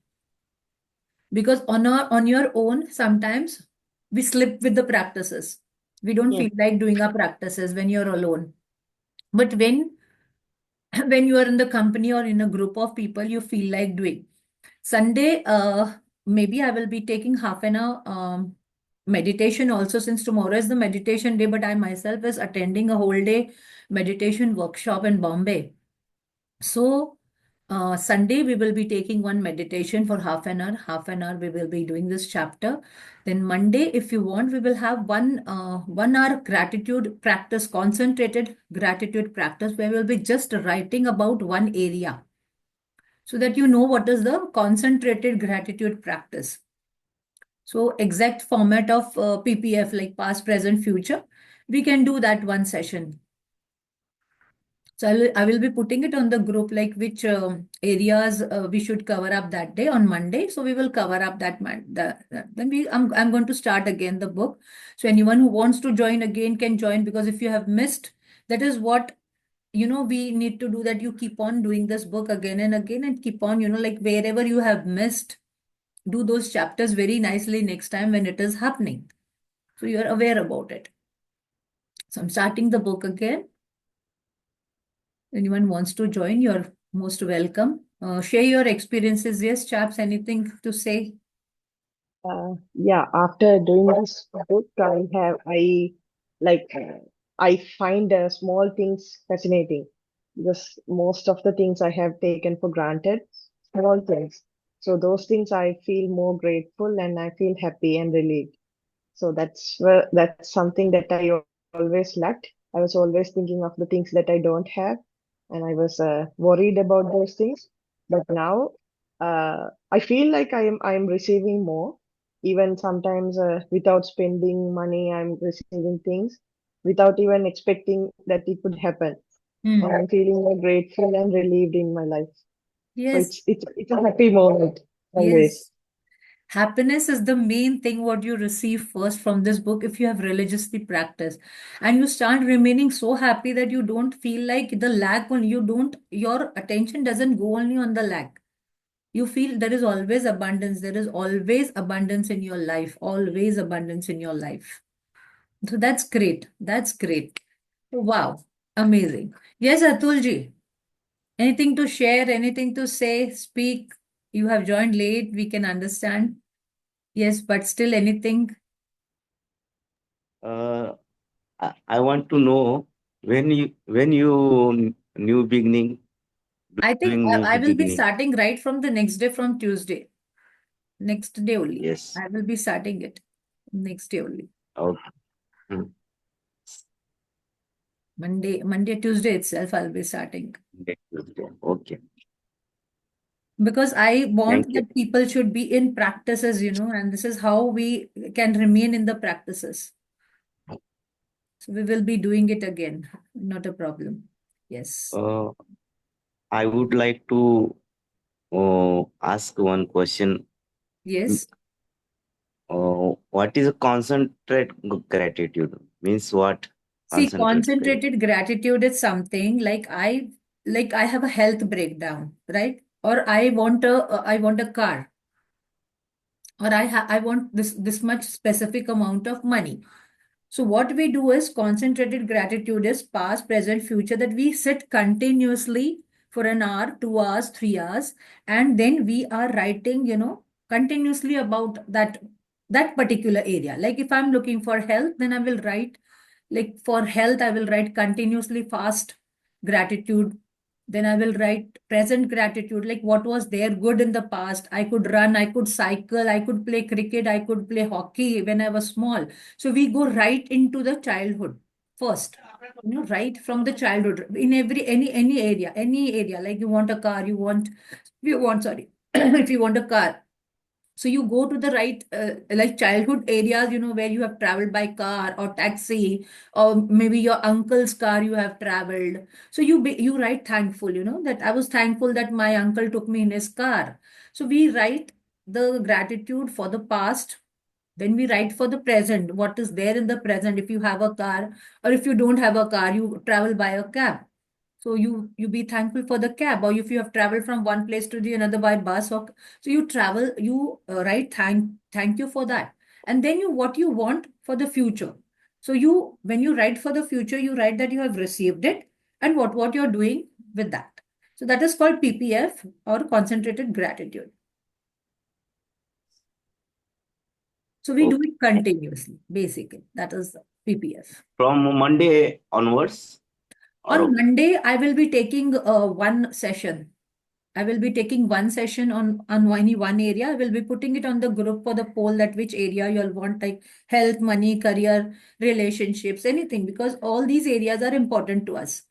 Because on your own, sometimes we slip with the practices. We don't Yes. feel like doing our practices when you're alone. But when when you are in the company or in a group of people, you feel like doing. Sunday, maybe I will be taking half an hour meditation also, since tomorrow is the meditation day, but I myself is attending a whole day meditation workshop in Bombay. So, Sunday we will be taking one meditation for half an hour. Half an hour we will be doing this chapter. Then Monday, if you want, we will have 1 hour gratitude practice, concentrated gratitude practice, where we'll be just writing about one area, so that you know what is the concentrated gratitude practice. So exact format of PPF, like past, present, future, we can do that one session. So I will be putting it on the group, like which areas we should cover up that day on Monday. So we will cover up then I'm going to start again the book. So anyone who wants to join again can join, because if you have missed, that is what we need to do, that you keep on doing this book again and again, and keep on, like wherever you have missed, do those chapters very nicely next time when it is happening. So you're aware about it. So I'm starting the book again. Anyone wants to join, you're most welcome. Share your experiences. Yes, chaps, anything to say? Yeah, after doing this book, I find small things fascinating because most of the things I have taken for granted, small things. So those things I feel more grateful and I feel happy and relieved. So that's something that I always lacked. I was always thinking of the things that I don't have, and I was worried about those things. But now, I feel like I am receiving more. Even sometimes, without spending money, I'm receiving things without even expecting that it would happen. And Hmm. I'm feeling more grateful and relieved in my life. So Yes, it's a happy moment always. yes. Happiness is the main thing what you receive first from this book if you have religiously practiced. And you start remaining so happy that you don't feel like the lack on you don't, your attention doesn't go only on the lack. You feel there is always abundance. There is always abundance in your life, always abundance in your life. So that's great. That's great. Wow. Amazing. Yes, Atulji. Anything to share? Anything to say? Speak. You have joined late. We can understand. Yes, but still anything. Uh, I want to know when you new beginning I think doing new I will be beginning. starting right from the next day from Tuesday. Next day only. Yes. I will be starting it next day only. Okay. Hmm. Monday, Tuesday itself, I'll be starting. Okay. Because I want Thank you. that people should be in practices, and this is how we can remain in the practices. So we will be doing it again. Not a problem. Yes. Uh, I would like to ask one question. Mm, Yes. what is a concentrate gratitude? Means what? See, Concentrate gratitude. concentrated gratitude is something like I have a health breakdown, right? Or I want a car, or I want this much specific amount of money. So what we do is concentrated gratitude is past, present, future, that we sit continuously for an hour, 2 hours, 3 hours, and then we are writing, continuously about that particular area. Like if I'm looking for health, then I will write, like for health, I will write continuously fast gratitude. Then I will write present gratitude, like what was there good in the past. I could run, I could cycle, I could play cricket, I could play hockey when I was small. So we go right into the childhood first, right from the childhood in any area. Like you want, sorry, if you want a car, so you go to the right, like childhood areas, where you have traveled by car or taxi, or maybe your uncle's car you have traveled. So you write thankful, that I was thankful that my uncle took me in his car. So we write the gratitude for the past. Then we write for the present, what is there in the present. If you have a car, or if you don't have a car, you travel by a cab. So you be thankful for the cab, or if you have traveled from one place to the another by bus, or so you travel, you write thank you for that. And then you what you want for the future. So when you write for the future, you write that you have received it and what you're doing with that. So that is called PPF, or concentrated gratitude. So we do Okay. it continuously, basically. That is PPF. From Monday onwards, On or Monday, I will be taking one session. I will be taking one session on any one area. I will be putting it on the group for the poll, that which area you'll want, like health, money, career, relationships, anything, because all these areas are important to us.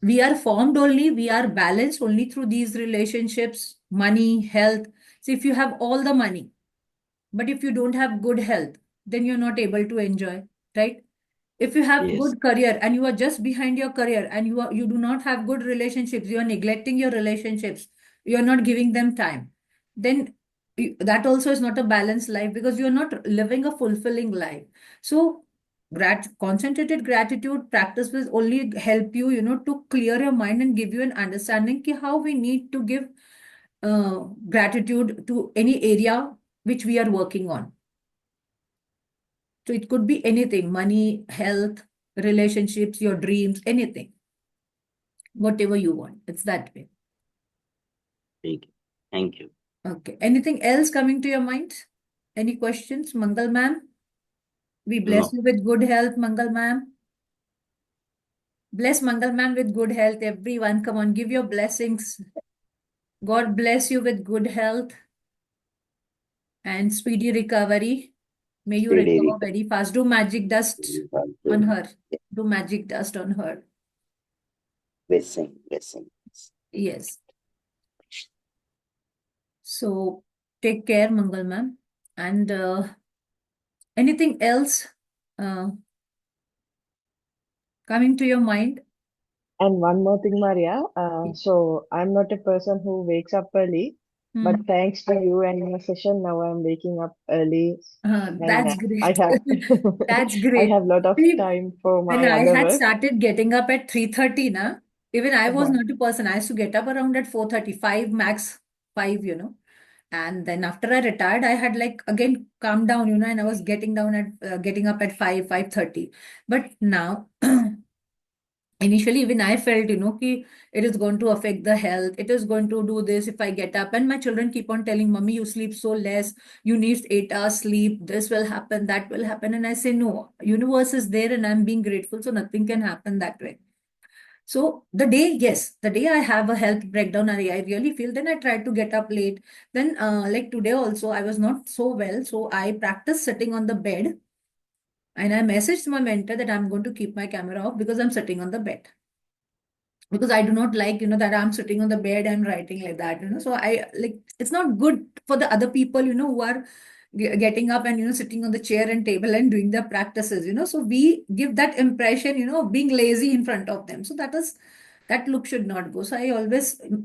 We are formed only, we are balanced only through these relationships, money, health. So if you have all the money, but if you don't have good health, then you're not able to enjoy, right? If you have yes, good career and you are just behind your career, and you do not have good relationships, you are neglecting your relationships, you are not giving them time, then that also is not a balanced life, because you are not living a fulfilling life. So concentrated gratitude practice will only help you, to clear your mind and give you an understanding ki how we need to give gratitude to any area which we are working on. So it could be anything: money, health, relationships, your dreams, anything, whatever you want. It's that way. thank you. Okay. Anything else coming to your mind? Any questions, Mangal ma'am? We bless No, you with good health, Mangal ma'am. Bless Mangal ma'am with good health. Everyone, come on, give your blessings. God bless you with good health and speedy recovery. May you steady recover very fast. Do magic dust on recovery. her. Do magic dust on her. Blessing. Yes. So take care, Mangal ma'am. And anything else uh, coming to your mind? And one more thing, Maria. So I'm not a person who wakes up early, but Hmm. thanks to you and your session, now I'm waking up early, and That's I great. have That's I great. have lot of See, time for when my I other had work. started getting up at 3:30, even I was Uh-huh. not a person. I used to get up around at 4:35, max 5. And then after I retired, I had like again calmed down, and I was getting up at 5, 5:30. But now initially even I felt ki it is going to affect the health, it is going to do this if I get up, and my children keep on telling, mommy, you sleep so less, you need 8 hours sleep, this will happen, that will happen. And I say, no, universe is there and I'm being grateful, so nothing can happen that way. So the day, yes, the day I have a health breakdown, I really feel, then I try to get up late. Then like today also I was not so well, so I practiced sitting on the bed, and I messaged my mentor that I'm going to keep my camera off because I'm sitting on the bed, because I do not like, that I'm sitting on the bed and writing like that. So I like, it's not good for the other people, who are getting up and, sitting on the chair and table and doing their practices. So we give that impression, of being lazy in front of them. So that look should not go. So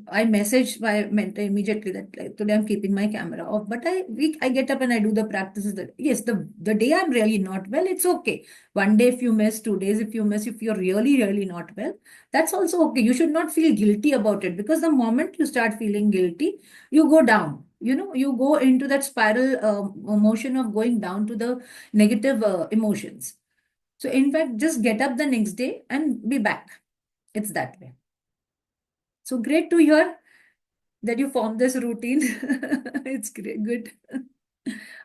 I message my mentor immediately that like, today I'm keeping my camera off, but I get up and I do the practices that, yes, the day I'm really not well, it's okay. One day if you miss, 2 days if you miss, if you're really, really not well, that's also okay. You should not feel guilty about it, because the moment you start feeling guilty, you go down. You go into that spiral motion of going down to the negative emotions. So, in fact, just get up the next day and be back. It's that way. So, great to hear that you form this routine. It's great, good.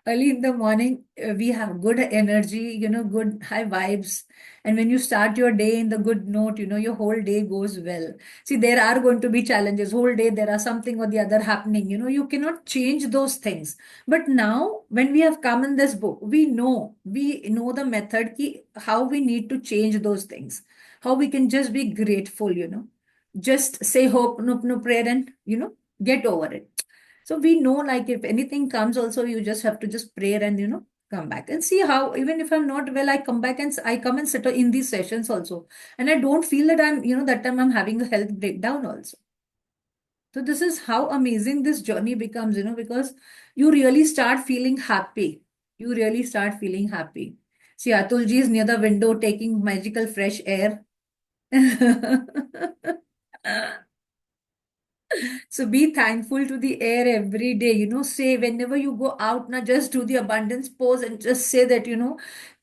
Early in the morning, we have good energy, good high vibes. And when you start your day in the good note, your whole day goes well. See, there are going to be challenges. Whole day, there are something or the other happening. You cannot change those things. But now, when we have come in this book, we know the method, how we need to change those things, how we can just be grateful. Just say hope, no prayer, and, get over it. So we know, like, if anything comes also, you just have to just pray and, come back and see how, even if I'm not well, I come back and I come and sit in these sessions also. And I don't feel that that time I'm having a health breakdown also. So this is how amazing this journey becomes, because you really start feeling happy. You really start feeling happy. See, Atulji is near the window taking magical fresh air. So be thankful to the air every day. Say whenever you go out, now just do the abundance pose and just say that,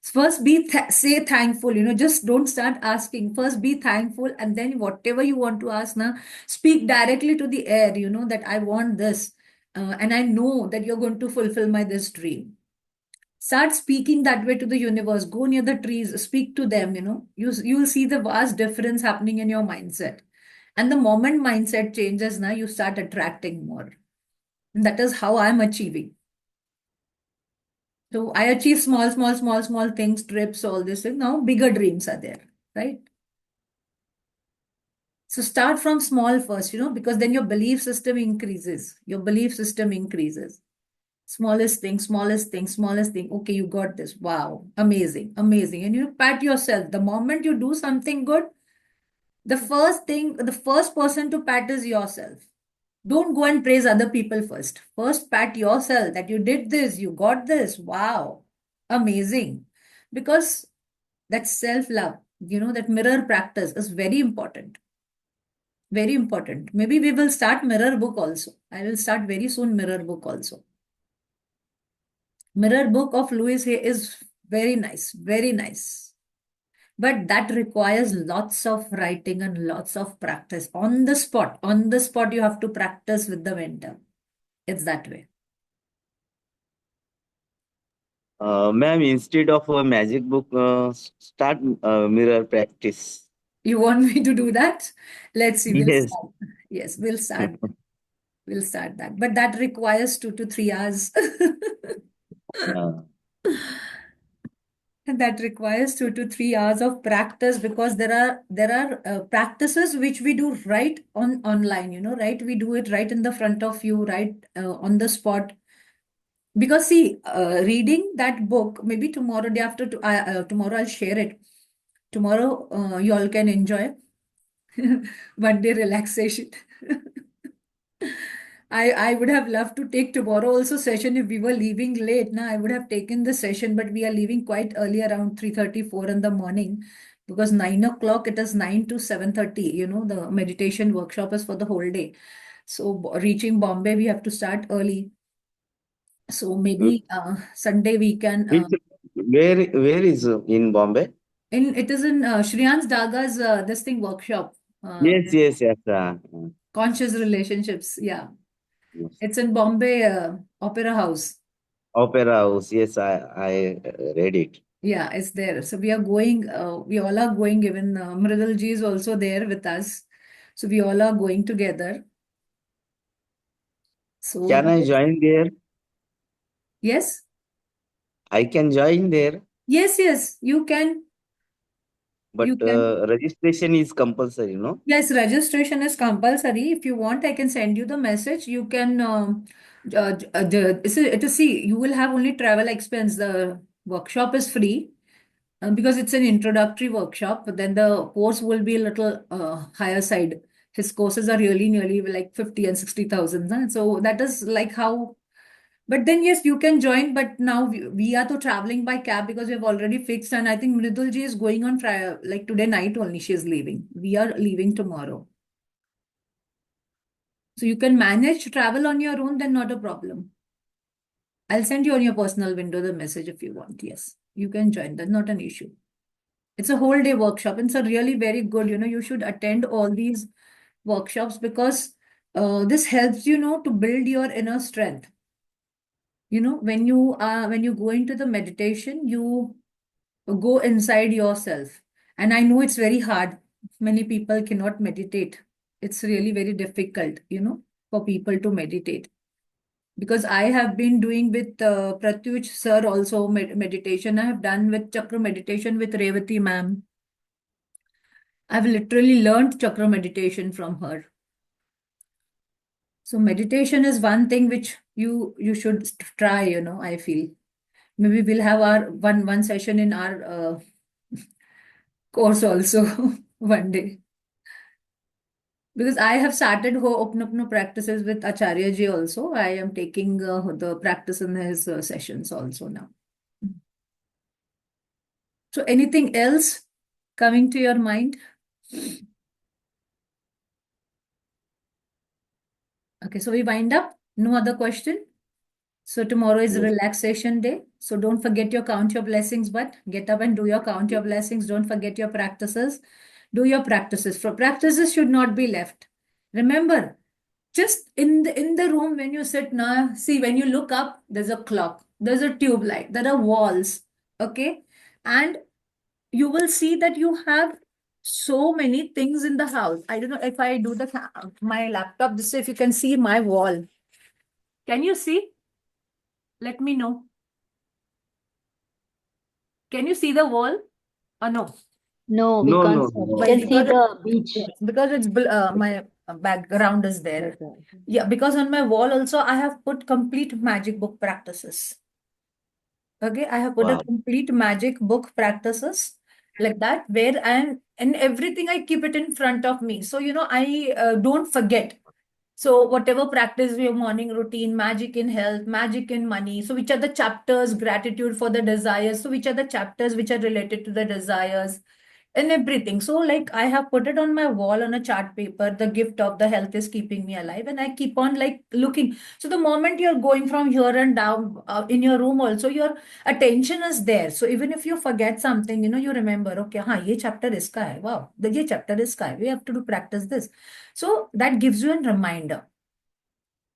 first say thankful, just don't start asking. First be thankful, and then whatever you want to ask now, speak directly to the air, that I want this. And I know that you're going to fulfill my this dream. Start speaking that way to the universe. Go near the trees, speak to them. You'll see the vast difference happening in your mindset. And the moment mindset changes, now you start attracting more. And that is how I'm achieving. So I achieve small, small, small, small things, trips, all this thing. Now bigger dreams are there, right? So start from small first, because then your belief system increases. Your belief system increases. Smallest thing, smallest thing, smallest thing. Okay, you got this. Wow, amazing, amazing. And pat yourself. The moment you do something good, the first person to pat is yourself. Don't go and praise other people first. First, pat yourself that you did this, you got this. Wow, amazing. Because that self love, that mirror practice is very important. Very important. Maybe we will start mirror book also. I will start very soon mirror book also. Mirror book of Louis Hay is very nice, very nice. But that requires lots of writing and lots of practice on the spot. On the spot, you have to practice with the mentor. It's that way. Ma'am, instead of a magic book, start mirror practice. You want me to do that? Let's see. We'll Yes. start. Yes, we'll start. We'll start that. But that requires 2 to 3 hours. Uh, And that requires 2 to 3 hours of practice, because there are practices which we do right online, right? We do it right in the front of you, right on the spot. Because see, reading that book, maybe tomorrow, day after tomorrow, I'll share it. Tomorrow, you all can enjoy. One day relaxation. I would have loved to take tomorrow also session if we were leaving late. Now I would have taken the session, but we are leaving quite early around 3:34 in the morning because 9 o'clock it is 9 to 7:30. The meditation workshop is for the whole day. So reaching Bombay, we have to start early. So maybe Sunday we can. Which, where is in Bombay? It is in Shriyan's Daga's this thing workshop. Yes, yes, yes. Conscious relationships. Yeah. Yes. It's in Bombay Opera House. Opera House. Yes, I read it. Yeah, it's there. So we are going, we all are going, even Mridalji is also there with us. So we all are going together. So Can I join there? yes, I can join there, yes, you can. but You can. registration is compulsory, no? Yes, registration is compulsory. If you want, I can send you the message. You can, see, you will have only travel expense. The workshop is free. Because it's an introductory workshop, but then the course will be a little higher side. His courses are really nearly like 50 and 60,000. Huh? So that is like how, but then yes, you can join. But now we are to traveling by cab because we have already fixed. And I think Mridulji is going on Friday, like today night only she is leaving. We are leaving tomorrow. So you can manage to travel on your own, then not a problem. I'll send you on your personal window the message if you want. Yes, you can join. That's not an issue. It's a whole day workshop. It's a really very good, you should attend all these workshops because this helps to build your inner strength. When you go into the meditation, you go inside yourself. And I know it's very hard. Many people cannot meditate. It's really very difficult, for people to meditate. Because I have been doing with Pratyush sir also meditation. I have done with chakra meditation with Revati ma'am. I've literally learned chakra meditation from her. So meditation is one thing which you should try, I feel. Maybe we'll have our one session in our course also one day. Because I have started Ho'oponopono practices with Acharya ji also. I am taking the practice in his sessions also now. So anything else coming to your mind? Okay, so we wind up. No other question? So tomorrow is a Yes. relaxation day. So don't forget your count your blessings, but get up and do your count your blessings. Don't forget your practices. Do your practices. For practices should not be left. Remember, just in the room when you sit now, see when you look up, there's a clock, there's a tube light, there are walls. Okay. And you will see that you have so many things in the house. I don't know if I do my laptop, this if you can see my wall. Can you see? Let me know. Can you see the wall or no? No, we No, can't no, see. no. We can see Because the beach. yes, because it's my background is there. Okay. Yeah, because on my wall also I have put complete magic book practices. Okay, I have put a Wow. complete magic book practices like that where and everything I keep it in front of me. So I don't forget. So whatever practice we have, morning routine, magic in health, magic in money. So which are the chapters, gratitude for the desires. So which are the chapters which are related to the desires and everything. So like I have put it on my wall on a chart paper. The gift of the health is keeping me alive. And I keep on like looking. So the moment you're going from here and down in your room also, your attention is there. So even if you forget something, you remember, okay, ye chapter iska hai. Wow, ye chapter iska hai. We have to do practice this. So that gives you a reminder.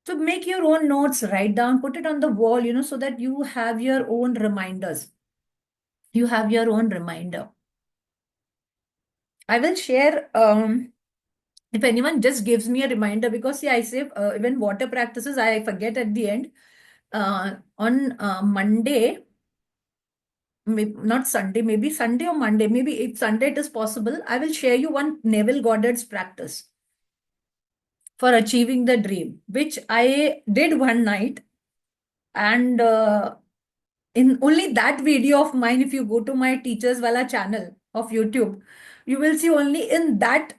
So make your own notes, write down, put it on the wall, so that you have your own reminders. You have your own reminder. I will share if anyone just gives me a reminder because see, I say even water practices, I forget at the end. On Monday, maybe not Sunday, maybe Sunday or Monday, maybe if Sunday it is possible, I will share you one Neville Goddard's practice for achieving the dream, which I did one night. And in only that video of mine, if you go to my Teachers Wala channel of YouTube, you will see only in that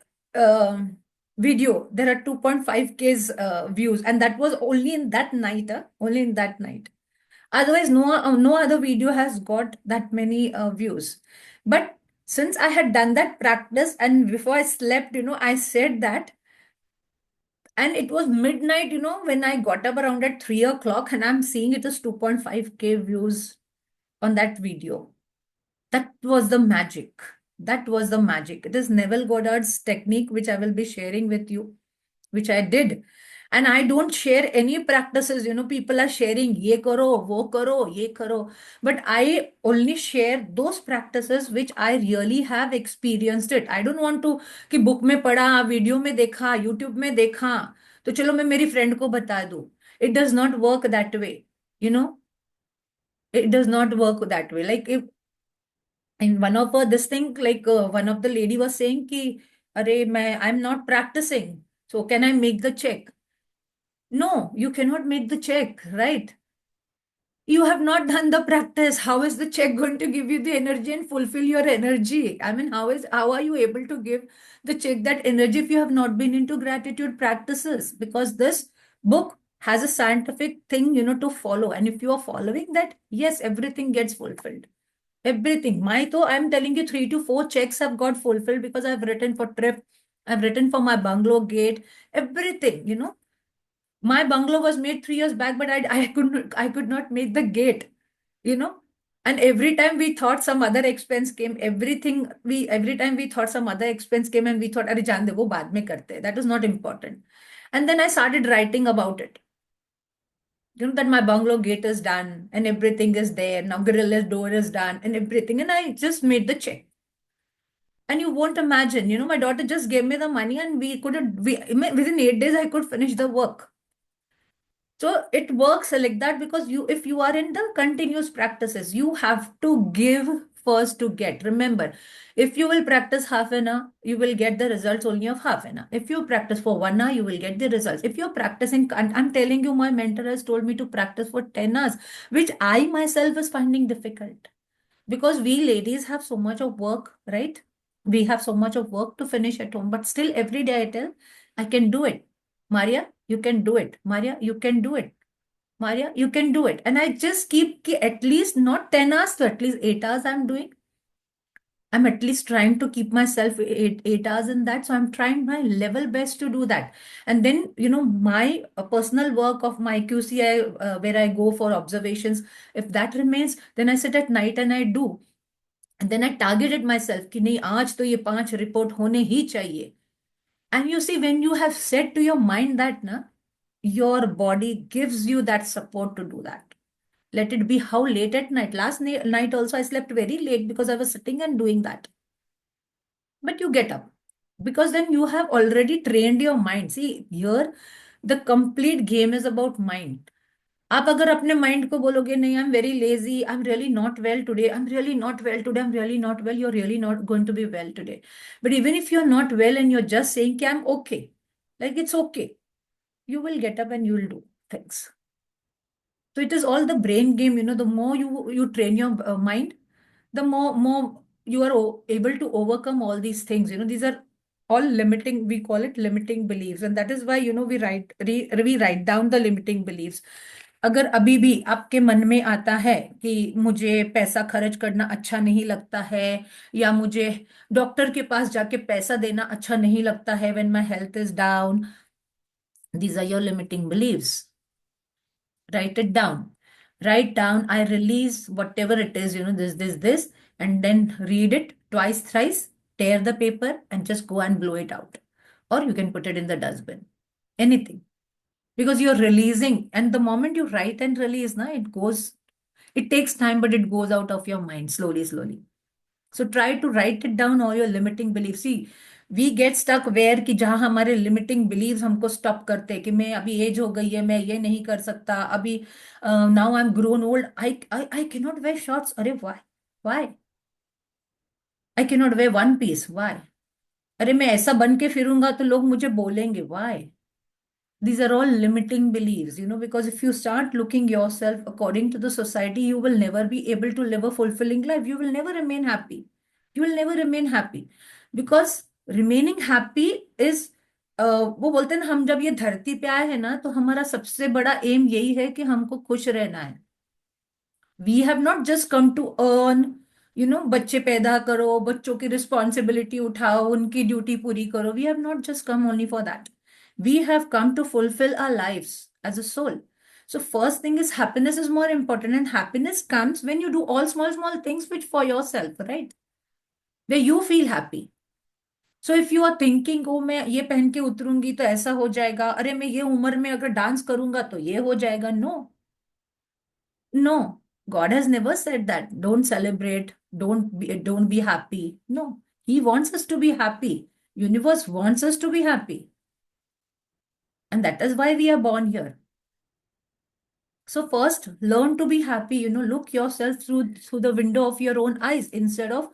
video, there are 2.5K views, and that was only in that night, only in that night. Otherwise, no other video has got that many views. But since I had done that practice, and before I slept, I said that, and it was midnight, when I got up around at 3 o'clock, and I'm seeing it is 2.5K views on that video. That was the magic. That was the magic. It is Neville Goddard's technique, which I will be sharing with you, which I did. And I don't share any practices. People are sharing, ye karo, wo karo, ye karo. But I only share those practices which I really have experienced it. I don't want to कि book में पढ़ा, video में देखा, YouTube में देखा, तो चलो मैं मेरी friend को बता दूं. It does not work that way. It does not work that way. Like if in one of this thing, like one of the lady was saying कि I'm not practicing. So can I make the check? No, you cannot make the check, right? You have not done the practice. How is the check going to give you the energy and fulfill your energy? I mean, how are you able to give the check that energy if you have not been into gratitude practices? Because this book has a scientific thing, to follow. And if you are following that, yes, everything gets fulfilled. Everything. I'm telling you, 3 to 4 checks have got fulfilled because I've written for trip. I've written for my bungalow gate, everything. My bungalow was made 3 years back, but I could not make the gate, you know. And every time we thought some other expense came, every time we thought some other expense came, and we thought, "Arey jaan de, wo baad mein karte hain. That is not important." And then I started writing about it. That my bungalow gate is done and everything is there. Now gorilla door is done and everything. And I just made the check. And you won't imagine, my daughter just gave me the money, and within 8 days, I could finish the work. So it works like that because if you are in the continuous practices, you have to give first to get. Remember, if you will practice half an hour, you will get the results only of half an hour. If you practice for 1 hour, you will get the results. If you're practicing, and I'm telling you, my mentor has told me to practice for 10 hours, which I myself is finding difficult. Because we ladies have so much of work, right? We have so much of work to finish at home, but still every day I tell, I can do it. Maria, you can do it. Maria, you can do it. Maria, you can do it. And I just keep at least not 10 hours, to at least 8 hours I'm doing. I'm at least trying to keep myself 8 hours in that. So I'm trying my level best to do that. And then, my personal work of my QCI, where I go for observations, if that remains, then I sit at night and I do. And then I targeted myself कि नहीं आज तो ये 5 report होने ही चाहिए. And you see, when you have said to your mind that, your body gives you that support to do that. Let it be how late at night. Last night also I slept very late because I was sitting and doing that. But you get up because then you have already trained your mind. See, here the complete game is about mind. आप अगर अपने mind को बोलोगे नहीं, I am very lazy, I am really not well today, I am really not well today, I am really not well, you are really not going to be well today. But even if you are not well and you are just saying कि I am okay, like it's okay, you will get up and you will do things. So it is all the brain game, the more you train your mind, the more you are able to overcome all these things. These are all limiting, we call it limiting beliefs. And that is why, we write down the limiting beliefs. अगर अभी भी आपके मन में आता है कि मुझे पैसा खर्च करना अच्छा नहीं लगता है, या मुझे डॉक्टर के पास जाके पैसा देना अच्छा नहीं लगता है when my health is down, these are your limiting beliefs. Write it down. Write down, I release whatever it is, this, and then read it twice, thrice, tear the paper, and just go and blow it out. Or you can put it in the dustbin. Anything. Because you're releasing, and the moment you write and release, it takes time, but it goes out of your mind slowly, slowly. So try to write it down, all your limiting beliefs. See, we get stuck where कि जहाँ हमारे limiting beliefs हमको stop करते हैं कि मैं अभी as हो गई है, मैं ये नहीं कर सकता अभी, now I'm grown old, I cannot wear shorts. अरे why I cannot wear one piece, why? अरे मैं ऐसा बन के फिरूंगा तो लोग मुझे बोलेंगे, why? These are all limiting beliefs, because if you start looking yourself according to the society, you will never be able to live a fulfilling life. You will never remain happy. You will never remain happy because remaining happy is, वो बोलते हैं ना, हम जब ये धरती पे आए हैं ना, तो हमारा सबसे बड़ा एम यही है कि हमको खुश रहना है. We have not just come to earn, बच्चे पैदा करो, बच्चों की रिस्पॉन्सिबिलिटी उठाओ, उनकी ड्यूटी पूरी करो. We have not just come only for that. We have come to fulfil our lives as a soul. So first thing is happiness is more important, and happiness comes when you do all small small things which for yourself, right? Where you feel happy. So if you are thinking, oh मैं ये पहन के उतरूंगी तो ऐसा हो जाएगा, अरे मैं ये उम्र में अगर डांस करूंगा तो ये हो जाएगा, no. No, God has never said that. Don't celebrate, don't be happy. No, He wants us to be happy. Universe wants us to be happy. And that is why we are born here. So first, learn to be happy. Look yourself through the window of your own eyes instead of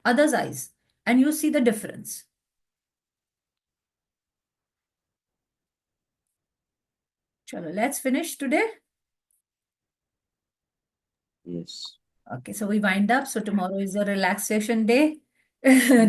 others' eyes, and you see the difference. Chalo, let's finish today. Yes. Okay, so we wind up. So tomorrow is a relaxation day.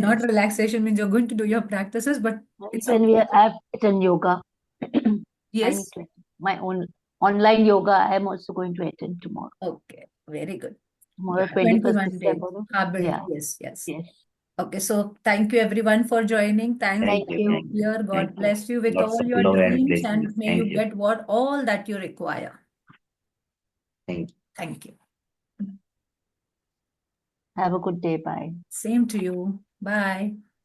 Not relaxation means you're going to do your practices, but it's When okay. I've attend yoga. I need Yes. to attend my own online yoga. I am also going to attend tomorrow. Okay, very good. Tomorrow, Yeah, 21st 21 days. December. Habit. Yeah. Yes, yes. Yes. Okay, so thank you everyone for joining. Thanks Thank for you. being here. God Thank you. bless you with Lots all of your love and dreams, blessings. and may Thank you you. get all that you require. Thank you. Thank you. Have a good day. Bye. Same to you. Bye.